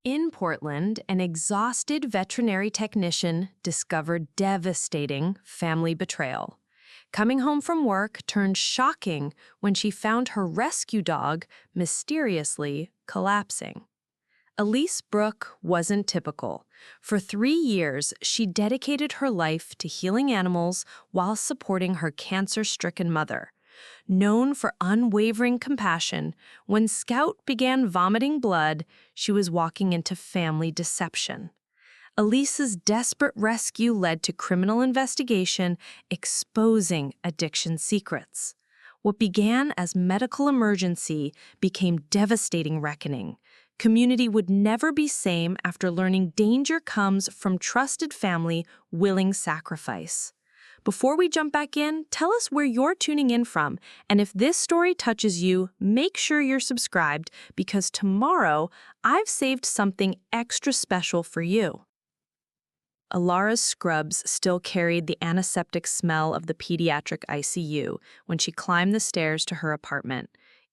In Portland, an exhausted veterinary technician discovered devastating family betrayal. Coming home from work turned shocking when she found her rescue dog mysteriously collapsing. Elisse Brook wasn't typical. For 3 years, she dedicated her life to healing animals while supporting her cancer-stricken mother. Known for unwavering compassion, when Scout began vomiting blood, she was walking into family deception. Elise's desperate rescue led to criminal investigation exposing addiction secrets. What began as medical emergency became devastating reckoning. Community would never be same after learning danger comes from trusted family willing sacrifice. Before we jump back in, tell us where you're tuning in from, and if this story touches you, make sure you're subscribed because tomorrow I've saved something extra special for you. Alara's scrubs still carried the antiseptic smell of the pediatric ICU when she climbed the stairs to her apartment,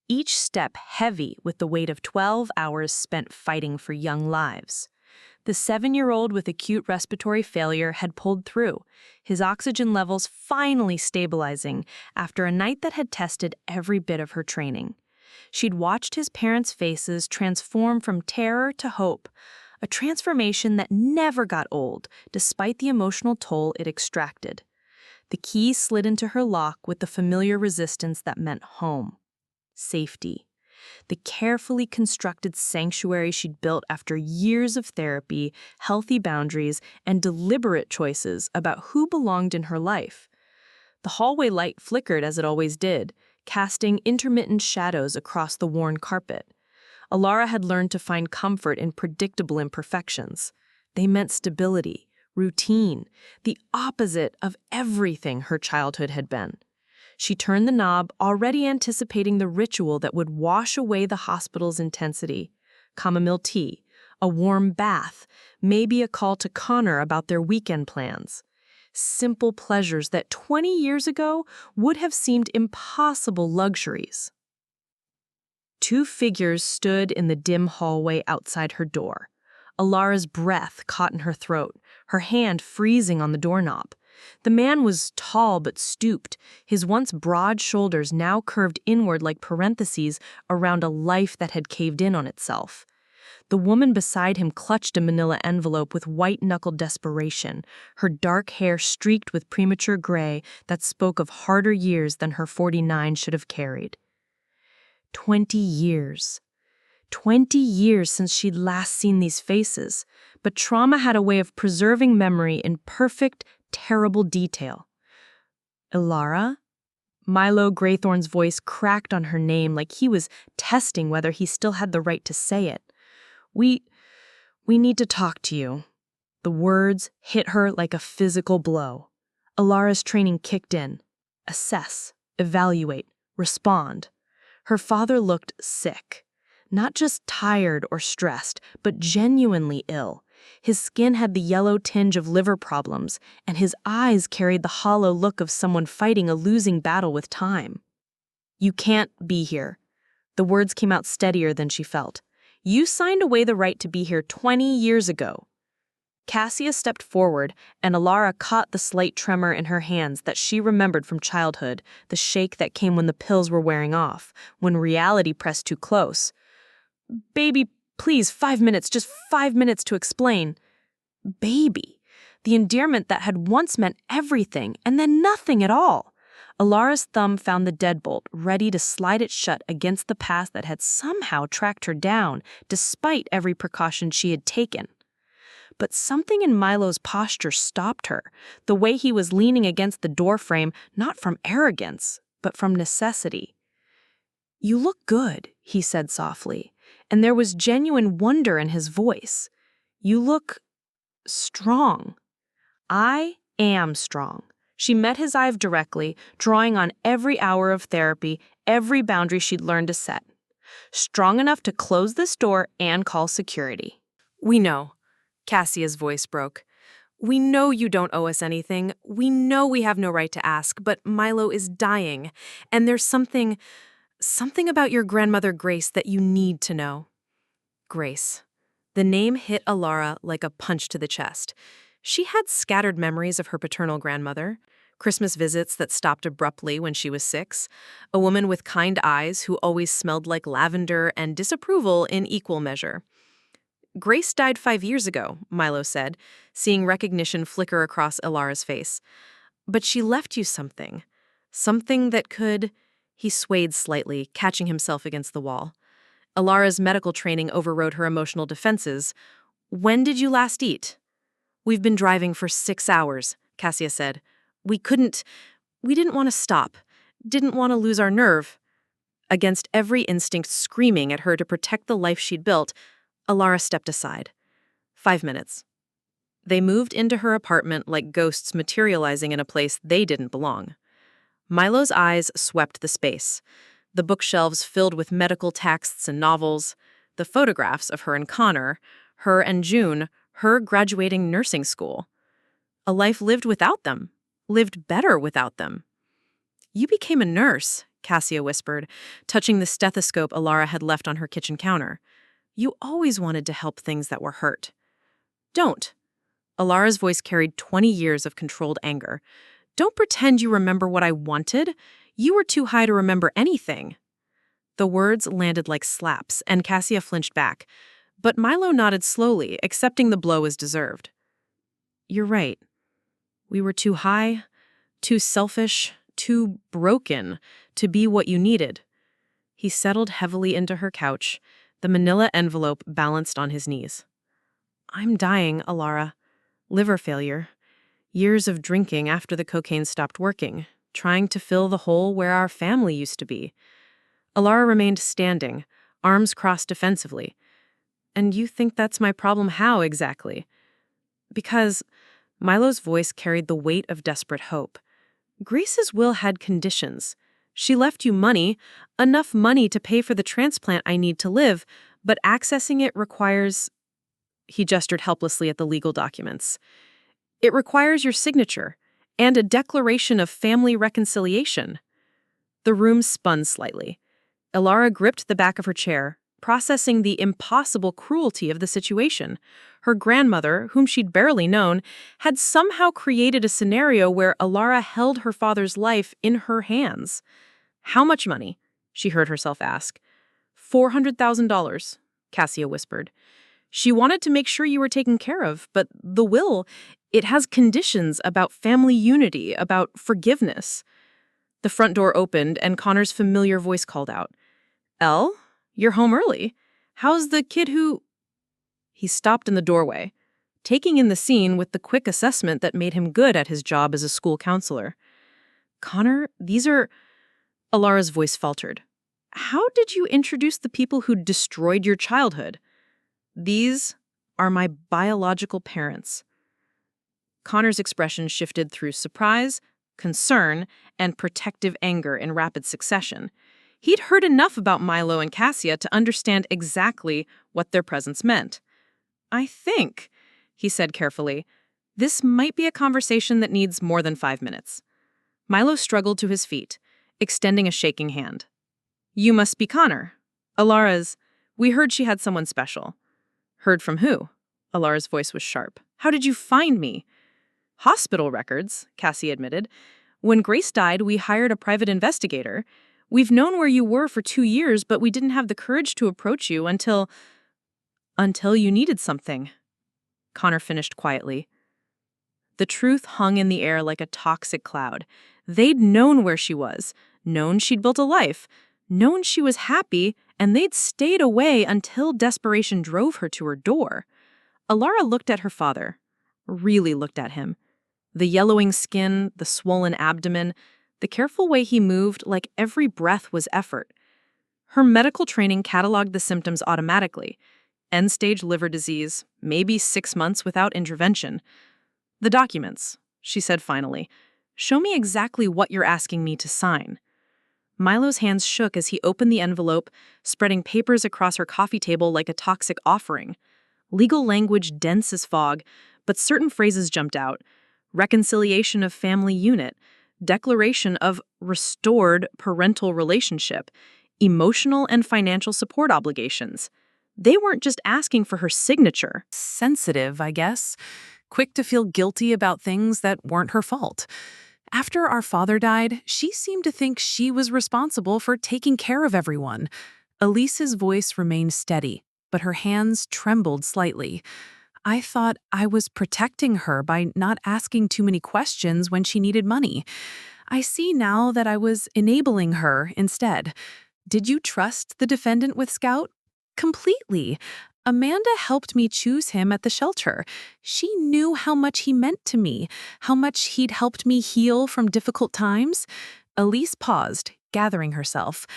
each step heavy with the weight of 12 hours spent fighting for young lives. The 7-year-old with acute respiratory failure had pulled through, his oxygen levels finally stabilizing after a night that had tested every bit of her training. She'd watched his parents' faces transform from terror to hope, a transformation that never got old, despite the emotional toll it extracted. The key slid into her lock with the familiar resistance that meant home, safety. The carefully constructed sanctuary she'd built after years of therapy, healthy boundaries, and deliberate choices about who belonged in her life. The hallway light flickered as it always did, casting intermittent shadows across the worn carpet. Alara had learned to find comfort in predictable imperfections. They meant stability, routine, the opposite of everything her childhood had been. She turned the knob, already anticipating the ritual that would wash away the hospital's intensity. Chamomile tea, a warm bath, maybe a call to Connor about their weekend plans. Simple pleasures that 20 years ago would have seemed impossible luxuries. Two figures stood in the dim hallway outside her door. Alara's breath caught in her throat, her hand freezing on the doorknob. The man was tall but stooped, his once broad shoulders now curved inward like parentheses around a life that had caved in on itself. The woman beside him clutched a manila envelope with white-knuckled desperation, her dark hair streaked with premature gray that spoke of harder years than her 49 should have carried. 20 years. 20 years since she'd last seen these faces, but trauma had a way of preserving memory in perfect, terrible detail. Alara? Milo Graythorne's voice cracked on her name like he was testing whether he still had the right to say it. We need to talk to you. The words hit her like a physical blow. Alara's training kicked in. Assess, evaluate, respond. Her father looked sick. Not just tired or stressed, but genuinely ill. His skin had the yellow tinge of liver problems, and his eyes carried the hollow look of someone fighting a losing battle with time. You can't be here. The words came out steadier than she felt. You signed away the right to be here 20 years ago. Cassia stepped forward, and Alara caught the slight tremor in her hands that she remembered from childhood, the shake that came when the pills were wearing off, when reality pressed too close. Baby, please, 5 minutes, just 5 minutes to explain. Baby. The endearment that had once meant everything, and then nothing at all. Alara's thumb found the deadbolt, ready to slide it shut against the past that had somehow tracked her down, despite every precaution she had taken. But something in Milo's posture stopped her, the way he was leaning against the doorframe, not from arrogance, but from necessity. You look good, he said softly, and there was genuine wonder in his voice. You look strong. I am strong. She met his eye directly, drawing on every hour of therapy, every boundary she'd learned to set. Strong enough to close this door and call security. We know. Cassia's voice broke. We know you don't owe us anything. We know we have no right to ask, but Milo is dying, and there's something about your grandmother Grace that you need to know. Grace. The name hit Alara like a punch to the chest. She had scattered memories of her paternal grandmother, Christmas visits that stopped abruptly when she was 6, a woman with kind eyes who always smelled like lavender, and disapproval in equal measure. Grace died 5 years ago, Milo said, seeing recognition flicker across Alara's face. But she left you something. Something that could... He swayed slightly, catching himself against the wall. Alara's medical training overrode her emotional defenses. When did you last eat? We've been driving for 6 hours, Cassia said. We didn't want to stop. Didn't want to lose our nerve. Against every instinct screaming at her to protect the life she'd built, Alara stepped aside. 5 minutes. They moved into her apartment like ghosts materializing in a place they didn't belong. Milo's eyes swept the space. The bookshelves filled with medical texts and novels, the photographs of her and Connor, her and June, her graduating nursing school. A life lived without them, lived better without them. You became a nurse, Cassia whispered, touching the stethoscope Alara had left on her kitchen counter. You always wanted to help things that were hurt. Don't. Alara's voice carried 20 years of controlled anger. Don't pretend you remember what I wanted. You were too high to remember anything. The words landed like slaps, and Cassia flinched back. But Milo nodded slowly, accepting the blow as deserved. You're right. We were too high, too selfish, too broken to be what you needed. He settled heavily into her couch, the manila envelope balanced on his knees. I'm dying, Alara. Liver failure. Years of drinking after the cocaine stopped working, trying to fill the hole where our family used to be. Alara remained standing, arms crossed defensively. And you think that's my problem? How exactly? Because Milo's voice carried the weight of desperate hope. Grace's will had conditions. She left you money, enough money to pay for the transplant I need to live, but accessing it requires... He gestured helplessly at the legal documents. It requires your signature and a declaration of family reconciliation. The room spun slightly. Alara gripped the back of her chair, processing the impossible cruelty of the situation. Her grandmother, whom she'd barely known, had somehow created a scenario where Alara held her father's life in her hands. How much money? She heard herself ask. $400,000, Cassia whispered. She wanted to make sure you were taken care of, but the will, it has conditions about family unity, about forgiveness. The front door opened, and Connor's familiar voice called out, Elle, you're home early. How's the kid who... He stopped in the doorway, taking in the scene with the quick assessment that made him good at his job as a school counselor. Connor, these are... Alara's voice faltered. How did you introduce the people who destroyed your childhood? These are my biological parents. Connor's expression shifted through surprise, concern, and protective anger in rapid succession. He'd heard enough about Milo and Cassia to understand exactly what their presence meant. I think, he said carefully, this might be a conversation that needs more than 5 minutes. Milo struggled to his feet, extending a shaking hand. You must be Connor. Alara's... We heard she had someone special. Heard from who? Alara's voice was sharp. How did you find me? Hospital records, Cassie admitted. When Grace died, we hired a private investigator. We've known where you were for 2 years, but we didn't have the courage to approach you until you needed something. Connor finished quietly. The truth hung in the air like a toxic cloud. They'd known where she was, known she'd built a life, known she was happy, and they'd stayed away until desperation drove her to her door. Alara looked at her father, really looked at him. The yellowing skin, the swollen abdomen, the careful way he moved, like every breath was effort. Her medical training cataloged the symptoms automatically. End-stage liver disease, maybe 6 months without intervention. The documents, she said finally. Show me exactly what you're asking me to sign. Milo's hands shook as he opened the envelope, spreading papers across her coffee table like a toxic offering. Legal language dense as fog, but certain phrases jumped out. Reconciliation of family unit, declaration of restored parental relationship, emotional and financial support obligations. They weren't just asking for her signature. Sensitive, I guess. Quick to feel guilty about things that weren't her fault. After our father died, she seemed to think she was responsible for taking care of everyone. Elise's voice remained steady, but her hands trembled slightly. I thought I was protecting her by not asking too many questions when she needed money. I see now that I was enabling her instead. Did you trust the defendant with Scout? Completely. Amanda helped me choose him at the shelter. She knew how much he meant to me, how much he'd helped me heal from difficult times. Elise paused, gathering herself.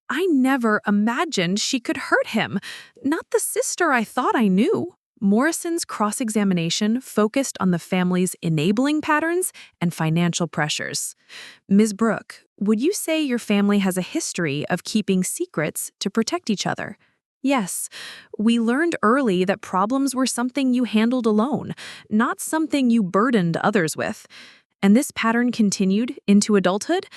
I never imagined she could hurt him. Not the sister I thought I knew. Morrison's cross-examination focused on the family's enabling patterns and financial pressures. Ms. Brook, would you say your family has a history of keeping secrets to protect each other? Yes. We learned early that problems were something you handled alone, not something you burdened others with. And this pattern continued into adulthood?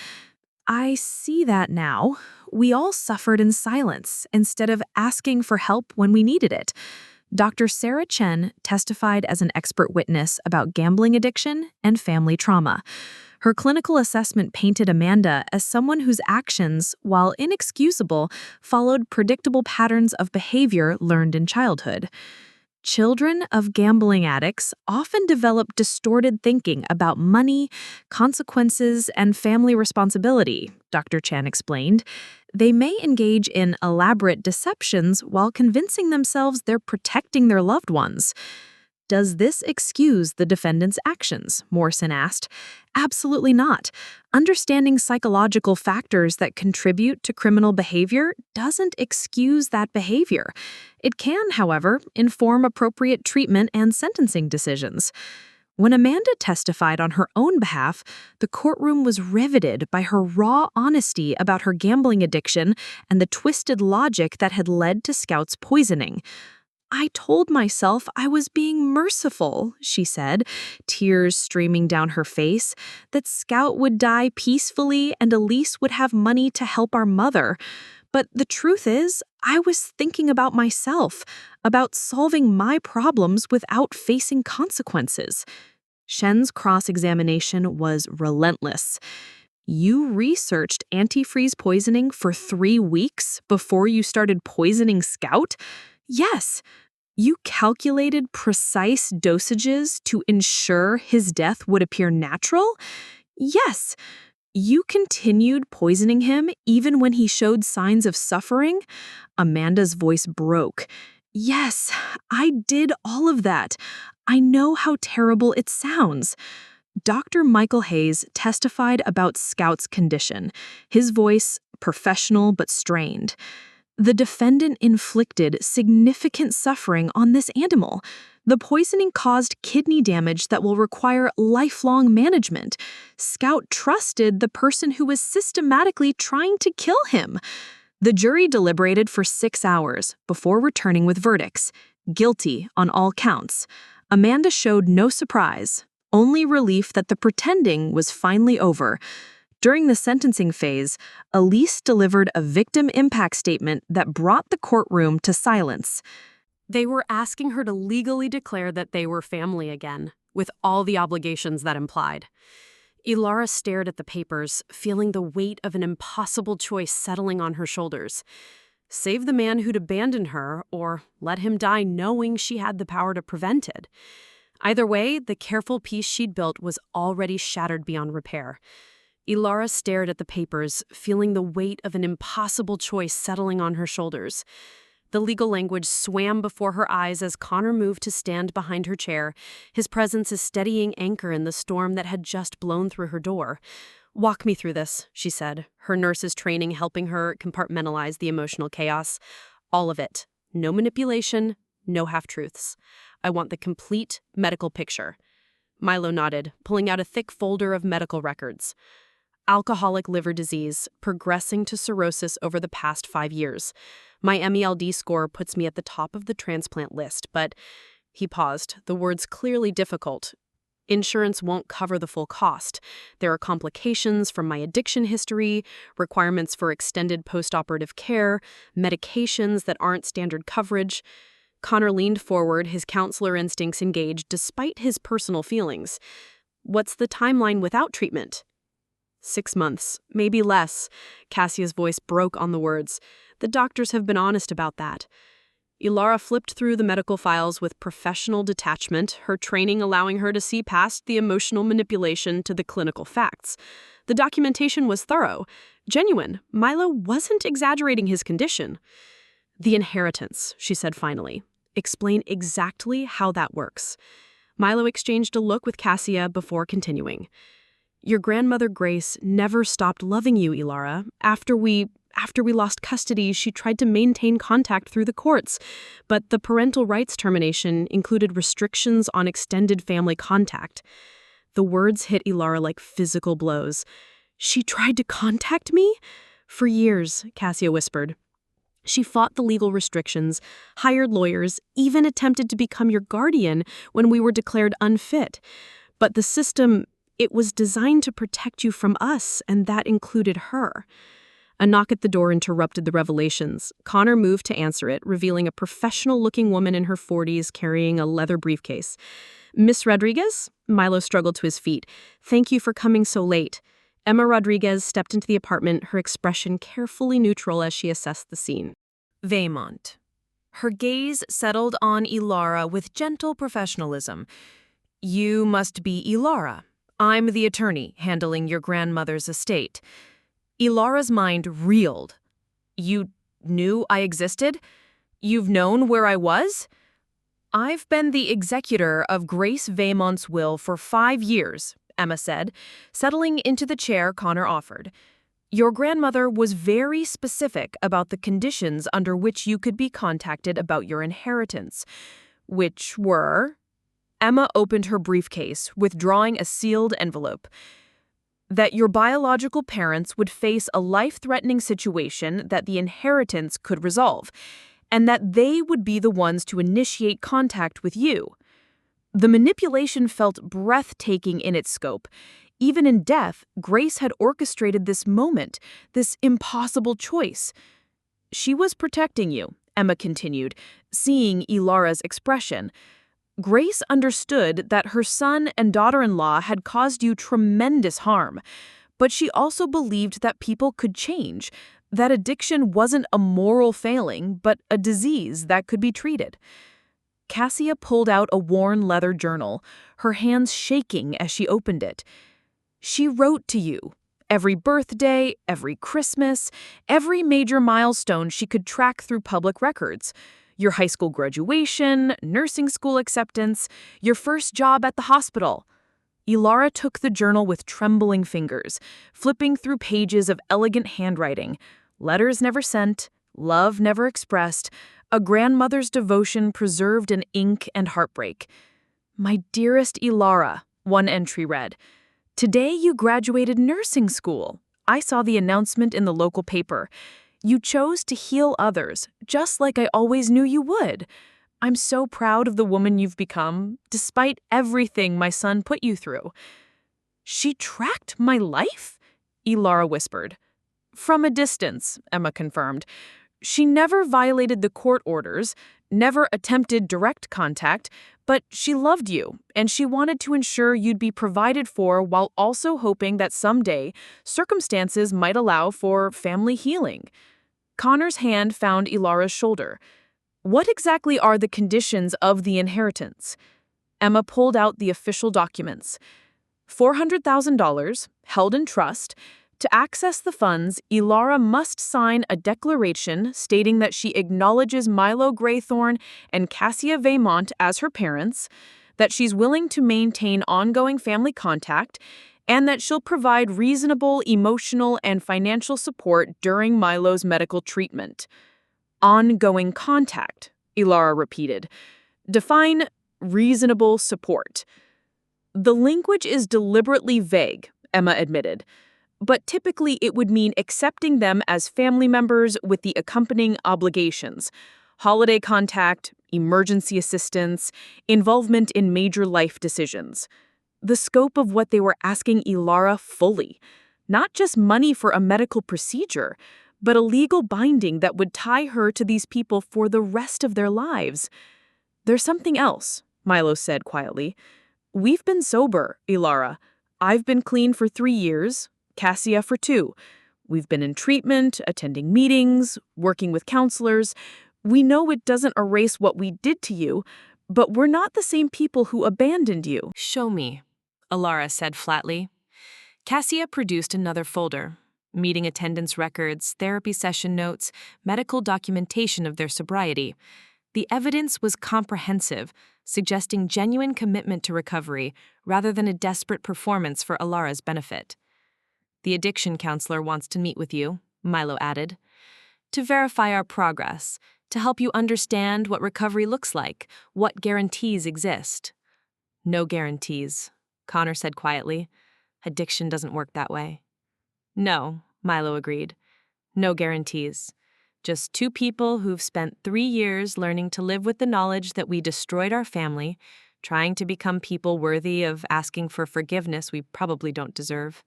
I see that now. We all suffered in silence instead of asking for help when we needed it. Dr. Sarah Chen testified as an expert witness about gambling addiction and family trauma. Her clinical assessment painted Amanda as someone whose actions, while inexcusable, followed predictable patterns of behavior learned in childhood. Children of gambling addicts often develop distorted thinking about money, consequences, and family responsibility, Dr. Chan explained. They may engage in elaborate deceptions while convincing themselves they're protecting their loved ones. Does this excuse the defendant's actions? Morrison asked. Absolutely not. Understanding psychological factors that contribute to criminal behavior doesn't excuse that behavior. It can, however, inform appropriate treatment and sentencing decisions. When Amanda testified on her own behalf, the courtroom was riveted by her raw honesty about her gambling addiction and the twisted logic that had led to Scout's poisoning. I told myself I was being merciful, she said, tears streaming down her face, that Scout would die peacefully and Elise would have money to help our mother. But the truth is, I was thinking about myself, about solving my problems without facing consequences. Shen's cross-examination was relentless. You researched antifreeze poisoning for 3 weeks before you started poisoning Scout? Yes. You calculated precise dosages to ensure his death would appear natural? Yes. You continued poisoning him even when he showed signs of suffering? Amanda's voice broke. Yes, I did all of that. I know how terrible it sounds. Dr. Michael Hayes testified about Scout's condition, his voice professional but strained. The defendant inflicted significant suffering on this animal. The poisoning caused kidney damage that will require lifelong management. Scout trusted the person who was systematically trying to kill him. The jury deliberated for 6 hours before returning with verdicts. Guilty on all counts. Amanda showed no surprise, only relief that the pretending was finally over. During the sentencing phase, Elise delivered a victim impact statement that brought the courtroom to silence. They were asking her to legally declare that they were family again, with all the obligations that implied. Ilara stared at the papers, feeling the weight of an impossible choice settling on her shoulders. Save the man who'd abandoned her, or let him die knowing she had the power to prevent it. Either way, the careful peace she'd built was already shattered beyond repair. Ilara stared at the papers, feeling the weight of an impossible choice settling on her shoulders. The legal language swam before her eyes as Connor moved to stand behind her chair, his presence a steadying anchor in the storm that had just blown through her door. "Walk me through this," she said, her nurse's training helping her compartmentalize the emotional chaos. "All of it. No manipulation, no half-truths. I want the complete medical picture." Milo nodded, pulling out a thick folder of medical records. Alcoholic liver disease, progressing to cirrhosis over the past 5 years. My MELD score puts me at the top of the transplant list, but he paused, the words clearly difficult. Insurance won't cover the full cost. There are complications from my addiction history, requirements for extended post-operative care, medications that aren't standard coverage. Connor leaned forward, his counselor instincts engaged despite his personal feelings. What's the timeline without treatment? 6 months, maybe less. Cassia's voice broke on the words. The doctors have been honest about that. Ilara flipped through the medical files with professional detachment, her training allowing her to see past the emotional manipulation to the clinical facts. The documentation was thorough, genuine. Milo wasn't exaggerating his condition. The inheritance, she said finally. Explain exactly how that works. Milo exchanged a look with Cassia before continuing. Your grandmother Grace never stopped loving you, Ilara. After we lost custody, she tried to maintain contact through the courts, but the parental rights termination included restrictions on extended family contact. The words hit Ilara like physical blows. She tried to contact me? For years, Cassia whispered. She fought the legal restrictions, hired lawyers, even attempted to become your guardian when we were declared unfit. But the system, it was designed to protect you from us, and that included her. A knock at the door interrupted the revelations. Connor moved to answer it, revealing a professional-looking woman in her 40s carrying a leather briefcase. Miss Rodriguez? Milo struggled to his feet. Thank you for coming so late. Emma Rodriguez stepped into the apartment, her expression carefully neutral as she assessed the scene. Vaymont. Her gaze settled on Ilara with gentle professionalism. You must be Ilara. I'm the attorney handling your grandmother's estate. Ilara's mind reeled. You knew I existed? You've known where I was? I've been the executor of Grace Vaymont's will for 5 years, Emma said, settling into the chair Connor offered. Your grandmother was very specific about the conditions under which you could be contacted about your inheritance, which were... Emma opened her briefcase, withdrawing a sealed envelope. That your biological parents would face a life-threatening situation that the inheritance could resolve, and that they would be the ones to initiate contact with you. The manipulation felt breathtaking in its scope. Even in death, Grace had orchestrated this moment, this impossible choice. She was protecting you, Emma continued, seeing Ilara's expression. Grace understood that her son and daughter-in-law had caused you tremendous harm, but she also believed that people could change, that addiction wasn't a moral failing, but a disease that could be treated. Cassia pulled out a worn leather journal, her hands shaking as she opened it. She wrote to you. Every birthday, every Christmas, every major milestone she could track through public records. Your high school graduation, nursing school acceptance, your first job at the hospital. Ilara took the journal with trembling fingers, flipping through pages of elegant handwriting. Letters never sent, love never expressed, a grandmother's devotion preserved in ink and heartbreak. My dearest Ilara, one entry read, today you graduated nursing school. I saw the announcement in the local paper. You chose to heal others, just like I always knew you would. I'm so proud of the woman you've become, despite everything my son put you through. She tracked my life? Ilara whispered. From a distance, Emma confirmed. She never violated the court orders, never attempted direct contact, but she loved you, and she wanted to ensure you'd be provided for while also hoping that someday circumstances might allow for family healing. Connor's hand found Ilara's shoulder. What exactly are the conditions of the inheritance? Emma pulled out the official documents. $400,000, held in trust. To access the funds, Ilara must sign a declaration stating that she acknowledges Milo Graythorne and Cassia Vaymont as her parents, that she's willing to maintain ongoing family contact, and that she'll provide reasonable emotional and financial support during Milo's medical treatment. Ongoing contact, Ilara repeated. Define reasonable support. The language is deliberately vague, Emma admitted, but typically it would mean accepting them as family members with the accompanying obligations, holiday contact, emergency assistance, involvement in major life decisions. the scope of what they were asking Ilara fully. Not just money for a medical procedure, but a legal binding that would tie her to these people for the rest of their lives. "There's something else," Milo said quietly. "We've been sober, Ilara. I've been clean for 3 years, Cassia for 2. We've been in treatment, attending meetings, working with counselors. We know it doesn't erase what we did to you, but we're not the same people who abandoned you." "Show me," Ilara said flatly. Cassia produced another folder. Meeting attendance records, therapy session notes, medical documentation of their sobriety. The evidence was comprehensive, suggesting genuine commitment to recovery rather than a desperate performance for Ilara's benefit. "The addiction counselor wants to meet with you," Milo added, "to verify our progress, to help you understand what recovery looks like, what guarantees exist." "No guarantees," Connor said quietly. "Addiction doesn't work that way." "No," Milo agreed. "No guarantees. Just 2 people who've spent 3 years learning to live with the knowledge that we destroyed our family, trying to become people worthy of asking for forgiveness we probably don't deserve."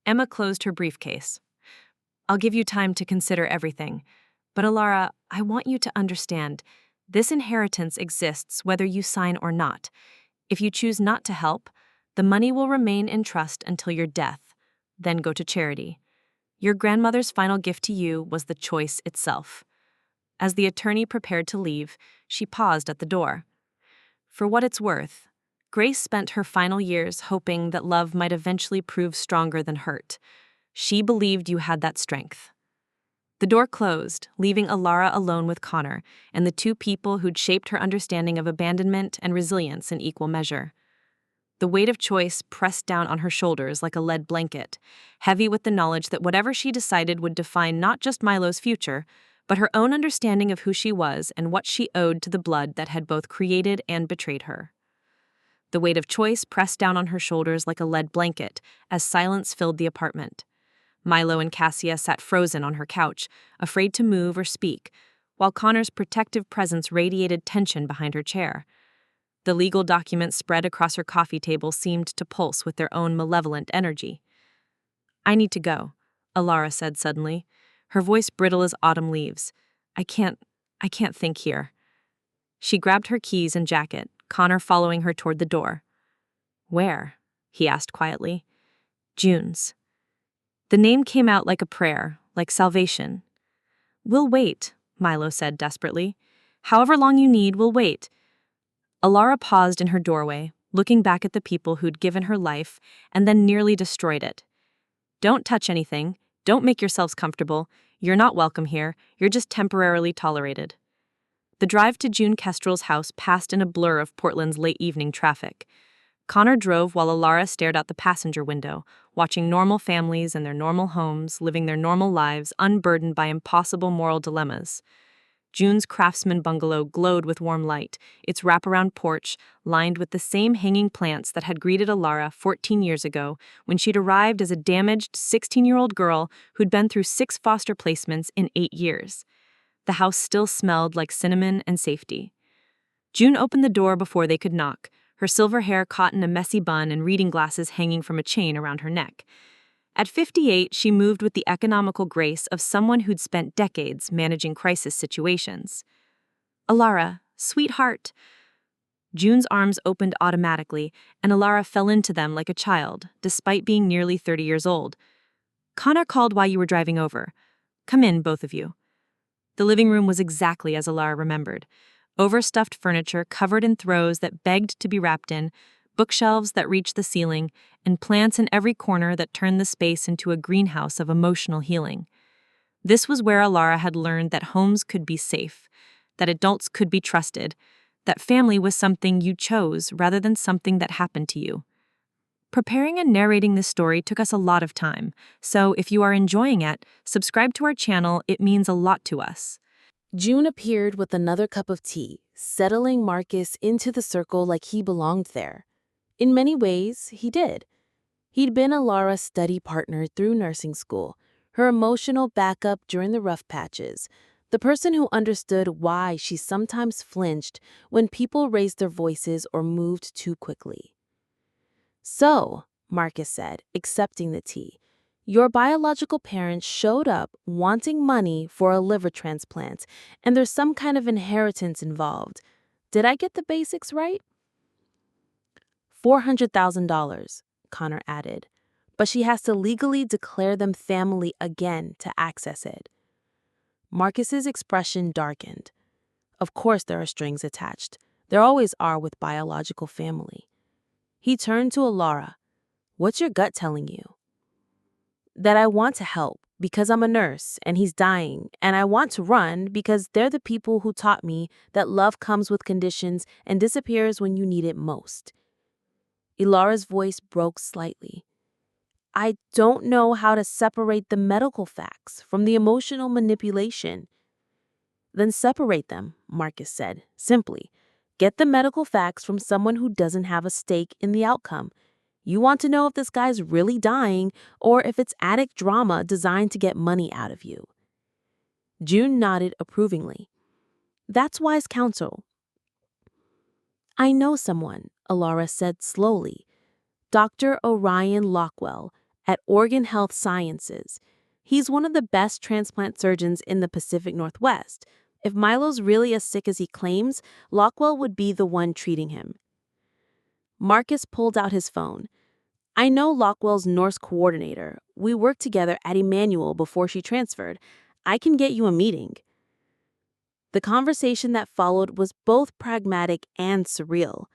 Emma closed her briefcase. "I'll give you time to consider everything. But Ilara, I want you to understand, this inheritance exists whether you sign or not. If you choose not to help, the money will remain in trust until your death, then go to charity. Your grandmother's final gift to you was the choice itself." As the attorney prepared to leave, she paused at the door. For what it's worth, Grace spent her final years hoping that love might eventually prove stronger than hurt. She believed you had that strength. The door closed, leaving Ilara alone with Connor and the 2 people who'd shaped her understanding of abandonment and resilience in equal measure. The weight of choice pressed down on her shoulders like a lead blanket, heavy with the knowledge that whatever she decided would define not just Milo's future, but her own understanding of who she was and what she owed to the blood that had both created and betrayed her. The weight of choice pressed down on her shoulders like a lead blanket as silence filled the apartment. Milo and Cassia sat frozen on her couch, afraid to move or speak, while Connor's protective presence radiated tension behind her chair. The legal documents spread across her coffee table seemed to pulse with their own malevolent energy. "I need to go," Ilara said suddenly, her voice brittle as autumn leaves. I can't think here." She grabbed her keys and jacket, Connor following her toward the door. "Where?" he asked quietly. "June's." The name came out like a prayer, like salvation. "We'll wait," Milo said desperately. "However long you need, we'll wait." Ilara paused in her doorway, looking back at the people who'd given her life and then nearly destroyed it. "Don't touch anything. Don't make yourselves comfortable. You're not welcome here. You're just temporarily tolerated." The drive to June Kestrel's house passed in a blur of Portland's late evening traffic. Connor drove while Ilara stared out the passenger window, watching normal families in their normal homes, living their normal lives unburdened by impossible moral dilemmas. June's craftsman bungalow glowed with warm light, its wraparound porch lined with the same hanging plants that had greeted Ilara 14 years ago when she'd arrived as a damaged 16-year-old girl who'd been through 6 foster placements in 8 years. The house still smelled like cinnamon and safety. June opened the door before they could knock, her silver hair caught in a messy bun and reading glasses hanging from a chain around her neck. At 58, she moved with the economical grace of someone who'd spent decades managing crisis situations. "Ilara, sweetheart." June's arms opened automatically, and Ilara fell into them like a child, despite being nearly 30 years old. "Connor called while you were driving over. Come in, both of you." The living room was exactly as Ilara remembered. Overstuffed furniture covered in throws that begged to be wrapped in, bookshelves that reached the ceiling, and plants in every corner that turned the space into a greenhouse of emotional healing. This was where Ilara had learned that homes could be safe, that adults could be trusted, that family was something you chose rather than something that happened to you. Preparing and narrating this story took us a lot of time, so if you are enjoying it, subscribe to our channel, it means a lot to us. June appeared with another cup of tea, settling Marcus into the circle like he belonged there. In many ways, he did. He'd been Ilara's study partner through nursing school, her emotional backup during the rough patches, the person who understood why she sometimes flinched when people raised their voices or moved too quickly. So, Marcus said, accepting the tea, your biological parents showed up wanting money for a liver transplant, and there's some kind of inheritance involved. Did I get the basics right? $400,000, Connor added, but she has to legally declare them family again to access it. Marcus's expression darkened. Of course there are strings attached. There always are with biological family. He turned to Alara. What's your gut telling you? That I want to help because I'm a nurse and he's dying, and I want to run because they're the people who taught me that love comes with conditions and disappears when you need it most. Ilara's voice broke slightly. I don't know how to separate the medical facts from the emotional manipulation. Then separate them, Marcus said, simply. Get the medical facts from someone who doesn't have a stake in the outcome. You want to know if this guy's really dying or if it's addict drama designed to get money out of you. June nodded approvingly. That's wise counsel. I know someone, Alara said slowly. Dr. Orion Lockwell at Oregon Health Sciences. He's one of the best transplant surgeons in the Pacific Northwest. If Milo's really as sick as he claims, Lockwell would be the one treating him. Marcus pulled out his phone. I know Lockwell's Norse coordinator. We worked together at Emmanuel before she transferred. I can get you a meeting. The conversation that followed was both pragmatic and surreal.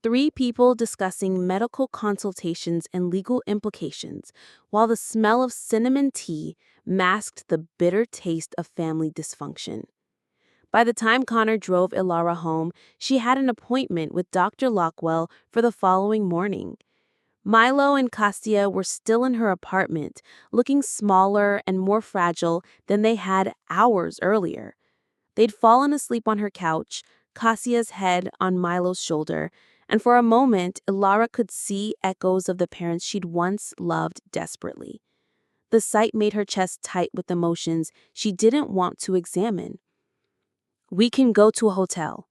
3 people discussing medical consultations and legal implications, while the smell of cinnamon tea masked the bitter taste of family dysfunction. By the time Connor drove Ilara home, she had an appointment with Dr. Lockwell for the following morning. Milo and Cassia were still in her apartment, looking smaller and more fragile than they had hours earlier. They'd fallen asleep on her couch, Cassia's head on Milo's shoulder, and for a moment, Ilara could see echoes of the parents she'd once loved desperately. The sight made her chest tight with emotions she didn't want to examine. We can go to a hotel,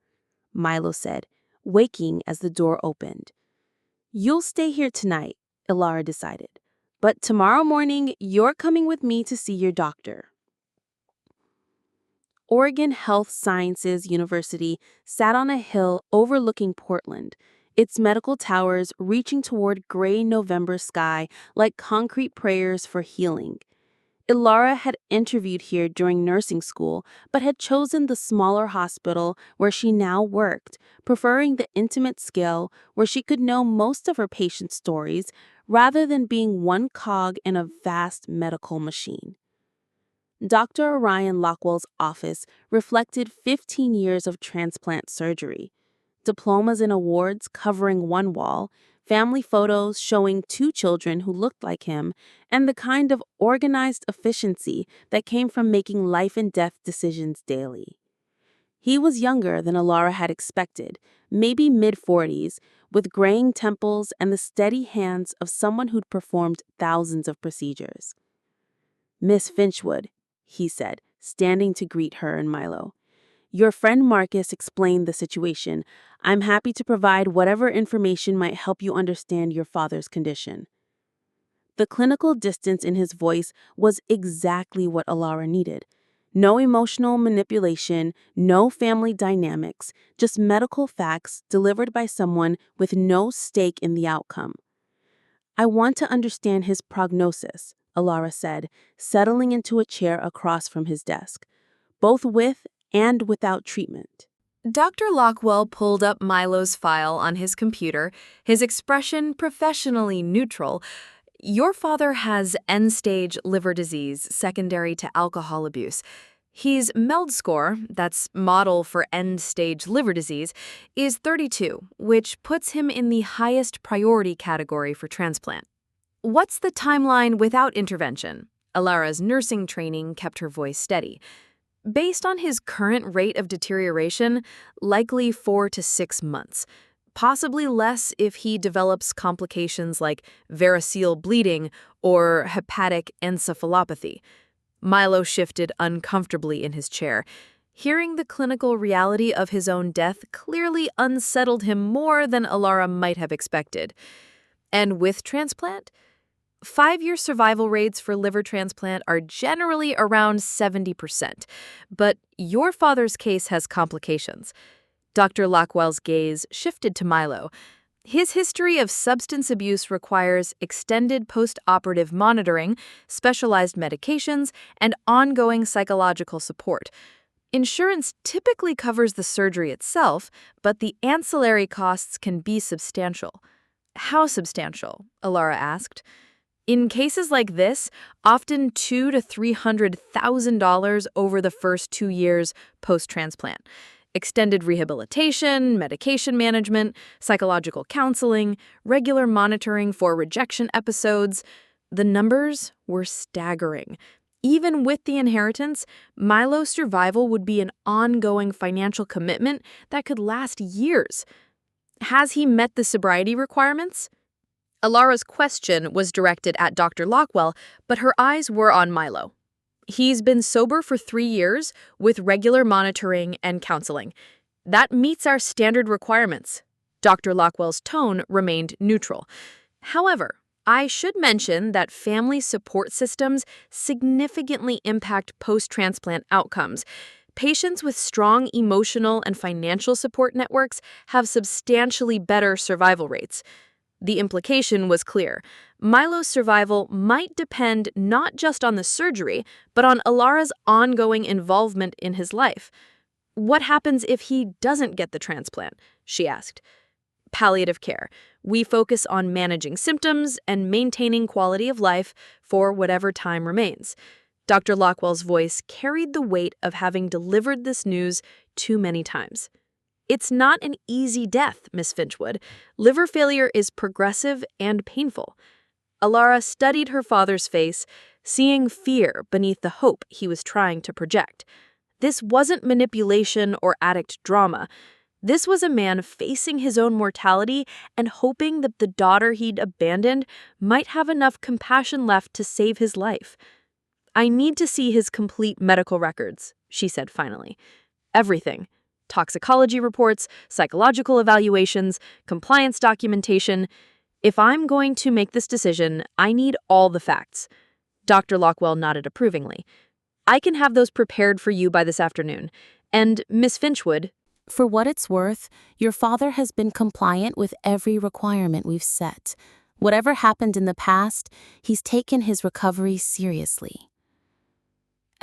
Milo said, waking as the door opened. You'll stay here tonight, Ilara decided. But tomorrow morning, you're coming with me to see your doctor. Oregon Health Sciences University sat on a hill overlooking Portland, its medical towers reaching toward gray November sky like concrete prayers for healing. Ilara had interviewed here during nursing school, but had chosen the smaller hospital where she now worked, preferring the intimate scale where she could know most of her patients' stories rather than being one cog in a vast medical machine. Dr. Orion Lockwell's office reflected 15 years of transplant surgery. Diplomas and awards covering one wall, family photos showing 2 children who looked like him, and the kind of organized efficiency that came from making life-and-death decisions daily. He was younger than Ilara had expected, maybe mid-40s, with graying temples and the steady hands of someone who'd performed thousands of procedures. Miss Finchwood, he said, standing to greet her and Milo. Your friend Marcus explained the situation. I'm happy to provide whatever information might help you understand your father's condition. The clinical distance in his voice was exactly what Ilara needed. No emotional manipulation, no family dynamics, just medical facts delivered by someone with no stake in the outcome. I want to understand his prognosis, Ilara said, settling into a chair across from his desk, both with and without treatment. Dr. Lockwell pulled up Milo's file on his computer, his expression professionally neutral. Your father has end-stage liver disease secondary to alcohol abuse. His MELD score, that's model for end-stage liver disease, is 32, which puts him in the highest priority category for transplant. What's the timeline without intervention? Ilara's nursing training kept her voice steady. Based on his current rate of deterioration, likely 4 to 6 months. Possibly less if he develops complications like variceal bleeding or hepatic encephalopathy. Milo shifted uncomfortably in his chair. Hearing the clinical reality of his own death clearly unsettled him more than Ilara might have expected. And with transplant, 5-year survival rates for liver transplant are generally around 70%. But your father's case has complications. Dr. Lockwell's gaze shifted to Milo. His history of substance abuse requires extended post-operative monitoring, specialized medications, and ongoing psychological support. Insurance typically covers the surgery itself, but the ancillary costs can be substantial. How substantial? Alara asked. In cases like this, often $200,000 to $300,000 over the first 2 years post-transplant. Extended rehabilitation, medication management, psychological counseling, regular monitoring for rejection episodes. The numbers were staggering. Even with the inheritance, Milo's survival would be an ongoing financial commitment that could last years. Has he met the sobriety requirements? Alara's question was directed at Dr. Lockwell, but her eyes were on Milo. He's been sober for 3 years with regular monitoring and counseling. That meets our standard requirements. Dr. Lockwell's tone remained neutral. However, I should mention that family support systems significantly impact post-transplant outcomes. Patients with strong emotional and financial support networks have substantially better survival rates. The implication was clear. Milo's survival might depend not just on the surgery, but on Alara's ongoing involvement in his life. What happens if he doesn't get the transplant? She asked. Palliative care. We focus on managing symptoms and maintaining quality of life for whatever time remains. Dr. Lockwell's voice carried the weight of having delivered this news too many times. It's not an easy death, Miss Finchwood. Liver failure is progressive and painful. Alara studied her father's face, seeing fear beneath the hope he was trying to project. This wasn't manipulation or addict drama. This was a man facing his own mortality and hoping that the daughter he'd abandoned might have enough compassion left to save his life. I need to see his complete medical records, she said finally. Everything. Toxicology reports, psychological evaluations, compliance documentation. If I'm going to make this decision, I need all the facts. Dr. Lockwell nodded approvingly. I can have those prepared for you by this afternoon. And, Miss Finchwood— For what it's worth, your father has been compliant with every requirement we've set. Whatever happened in the past, he's taken his recovery seriously.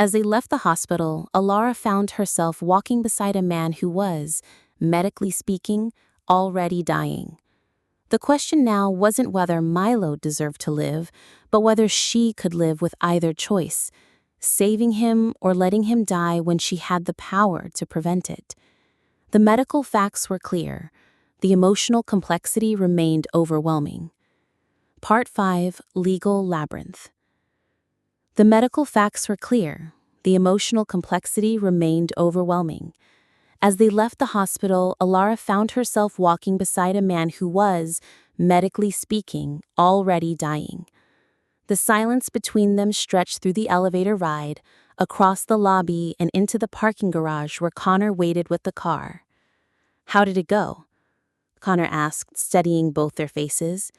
As they left the hospital, Alara found herself walking beside a man who was, medically speaking, already dying. The question now wasn't whether Milo deserved to live, but whether she could live with either choice, saving him or letting him die when she had the power to prevent it. The medical facts were clear. The emotional complexity remained overwhelming. Part 5, Legal Labyrinth. The medical facts were clear. The emotional complexity remained overwhelming. As they left the hospital, Alara found herself walking beside a man who was, medically speaking, already dying. The silence between them stretched through the elevator ride, across the lobby and into the parking garage where Connor waited with the car. "How did it go?" Connor asked, studying both their faces.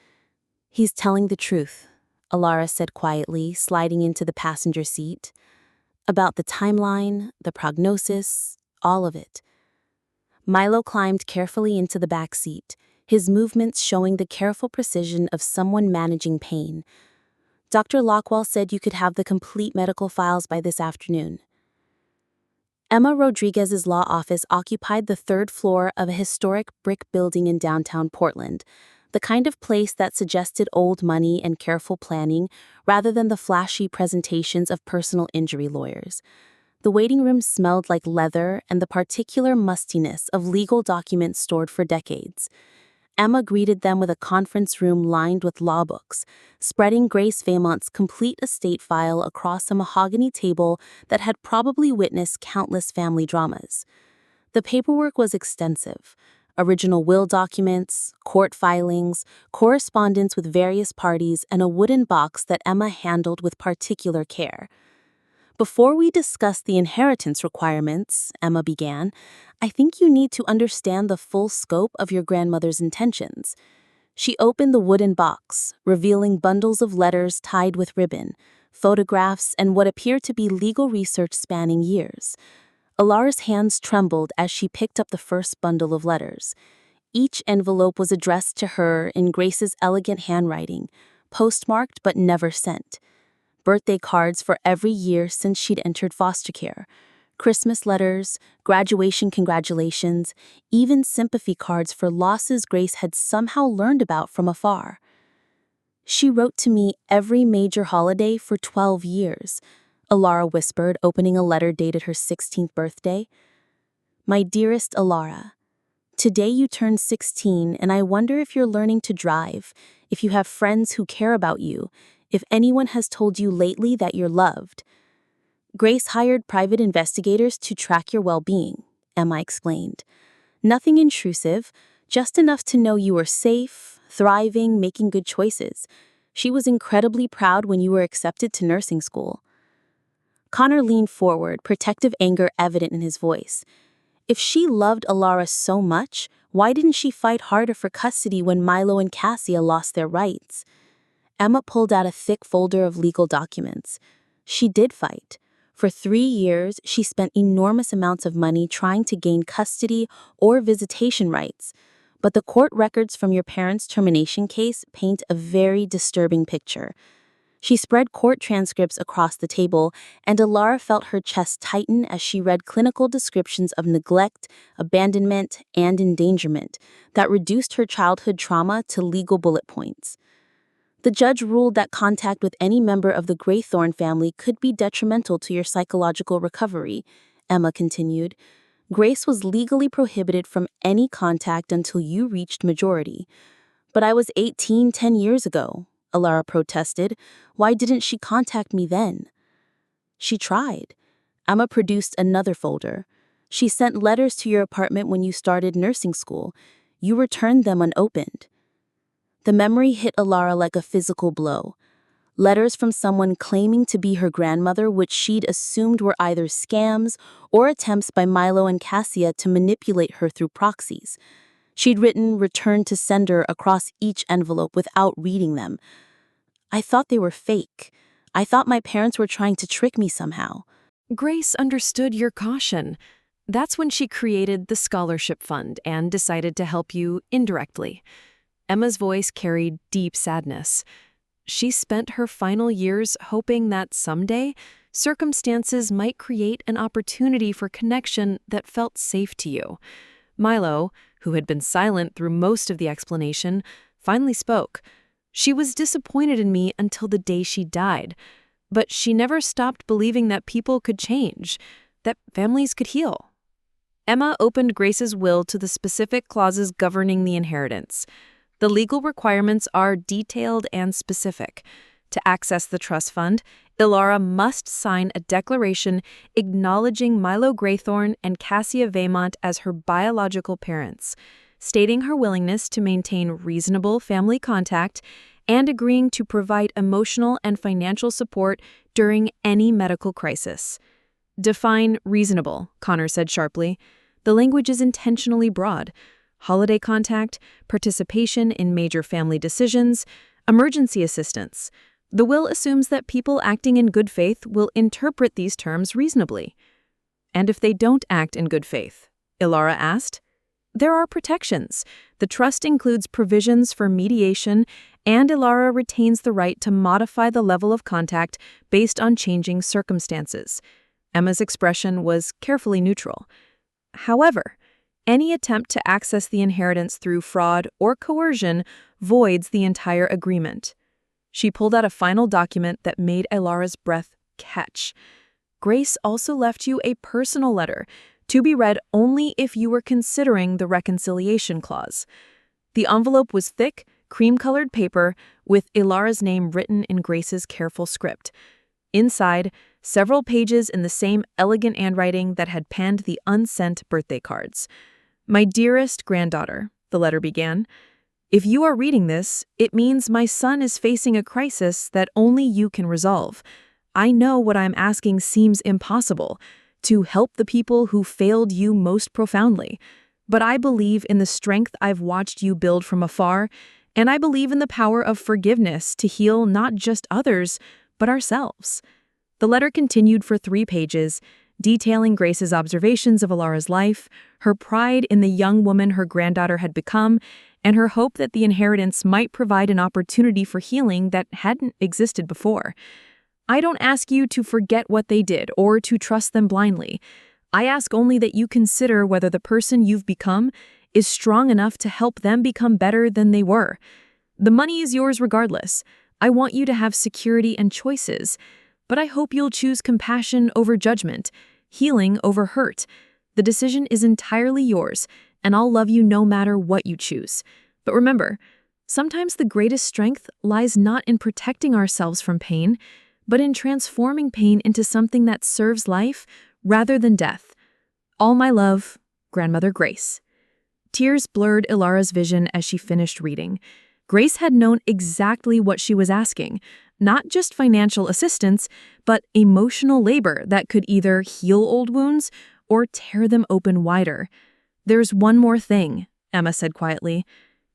"He's telling the truth," Alara said quietly, sliding into the passenger seat. "About the timeline, the prognosis, all of it." Milo climbed carefully into the back seat, his movements showing the careful precision of someone managing pain. "Dr. Lockwell said you could have the complete medical files by this afternoon." Emma Rodriguez's law office occupied the 3rd floor of a historic brick building in downtown Portland, the kind of place that suggested old money and careful planning rather than the flashy presentations of personal injury lawyers. The waiting room smelled like leather and the particular mustiness of legal documents stored for decades. Emma greeted them with a conference room lined with law books, spreading Grace Faymont's complete estate file across a mahogany table that had probably witnessed countless family dramas. The paperwork was extensive. Original will documents, court filings, correspondence with various parties, and a wooden box that Emma handled with particular care. "Before we discuss the inheritance requirements," Emma began, "I think you need to understand the full scope of your grandmother's intentions." She opened the wooden box, revealing bundles of letters tied with ribbon, photographs, and what appeared to be legal research spanning years. Alara's hands trembled as she picked up the first bundle of letters. Each envelope was addressed to her in Grace's elegant handwriting, postmarked but never sent. Birthday cards for every year since she'd entered foster care. Christmas letters, graduation congratulations, even sympathy cards for losses Grace had somehow learned about from afar. She wrote to me every major holiday for 12 years, Alara whispered, opening a letter dated her 16th birthday. My dearest Alara, today you turn 16 and I wonder if you're learning to drive, if you have friends who care about you, if anyone has told you lately that you're loved. Grace hired private investigators to track your well-being, Emma explained. Nothing intrusive, just enough to know you were safe, thriving, making good choices. She was incredibly proud when you were accepted to nursing school. Connor leaned forward, protective anger evident in his voice. If she loved Alara so much, why didn't she fight harder for custody when Milo and Cassia lost their rights? Emma pulled out a thick folder of legal documents. She did fight. For 3 years, she spent enormous amounts of money trying to gain custody or visitation rights. But the court records from your parents' termination case paint a very disturbing picture. She spread court transcripts across the table, and Alara felt her chest tighten as she read clinical descriptions of neglect, abandonment, and endangerment that reduced her childhood trauma to legal bullet points. The judge ruled that contact with any member of the Graythorne family could be detrimental to your psychological recovery, Emma continued. Grace was legally prohibited from any contact until you reached majority. But I was 18 10 years ago, Alara protested. Why didn't she contact me then? She tried. Emma produced another folder. She sent letters to your apartment when you started nursing school. You returned them unopened. The memory hit Alara like a physical blow. Letters from someone claiming to be her grandmother, which she'd assumed were either scams or attempts by Milo and Cassia to manipulate her through proxies. She'd written "return to sender" across each envelope without reading them. I thought they were fake. I thought my parents were trying to trick me somehow. Grace understood your caution. That's when she created the scholarship fund and decided to help you indirectly. Emma's voice carried deep sadness. She spent her final years hoping that someday circumstances might create an opportunity for connection that felt safe to you. Milo, who had been silent through most of the explanation, finally spoke. She was disappointed in me until the day she died, but she never stopped believing that people could change, that families could heal. Emma opened Grace's will to the specific clauses governing the inheritance. The legal requirements are detailed and specific. To access the trust fund, Alara must sign a declaration acknowledging Milo Graythorne and Cassia Vaymont as her biological parents, stating her willingness to maintain reasonable family contact and agreeing to provide emotional and financial support during any medical crisis. Define reasonable, Connor said sharply. The language is intentionally broad. Holiday contact, participation in major family decisions, emergency assistance. The will assumes that people acting in good faith will interpret these terms reasonably. And if they don't act in good faith? Alara asked. There are protections. The trust includes provisions for mediation, and Alara retains the right to modify the level of contact based on changing circumstances. Emma's expression was carefully neutral. However, any attempt to access the inheritance through fraud or coercion voids the entire agreement. She pulled out a final document that made Alara's breath catch. Grace also left you a personal letter, to be read only if you were considering the reconciliation clause. The envelope was thick, cream-colored paper with Alara's name written in Grace's careful script. Inside, several pages in the same elegant handwriting that had panned the unsent birthday cards. My dearest granddaughter, the letter began, if you are reading this, it means my son is facing a crisis that only you can resolve. I know what I'm asking seems impossible, to help the people who failed you most profoundly. But I believe in the strength I've watched you build from afar, And I believe in the power of forgiveness to heal not just others, but ourselves. The letter continued for 3 pages, detailing Grace's observations of Alara's life, her pride in the young woman her granddaughter had become, and her hope that the inheritance might provide an opportunity for healing that hadn't existed before. I don't ask you to forget what they did or to trust them blindly. I ask only that you consider whether the person you've become is strong enough to help them become better than they were. The money is yours regardless. I want you to have security and choices, but I hope you'll choose compassion over judgment, healing over hurt. The decision is entirely yours, and I'll love you no matter what you choose. But remember, sometimes the greatest strength lies not in protecting ourselves from pain, but in transforming pain into something that serves life rather than death. All my love, Grandmother Grace. Tears blurred Ilara's vision as she finished reading. Grace had known exactly what she was asking, not just financial assistance, but emotional labor that could either heal old wounds or tear them open wider. There's one more thing, Emma said quietly.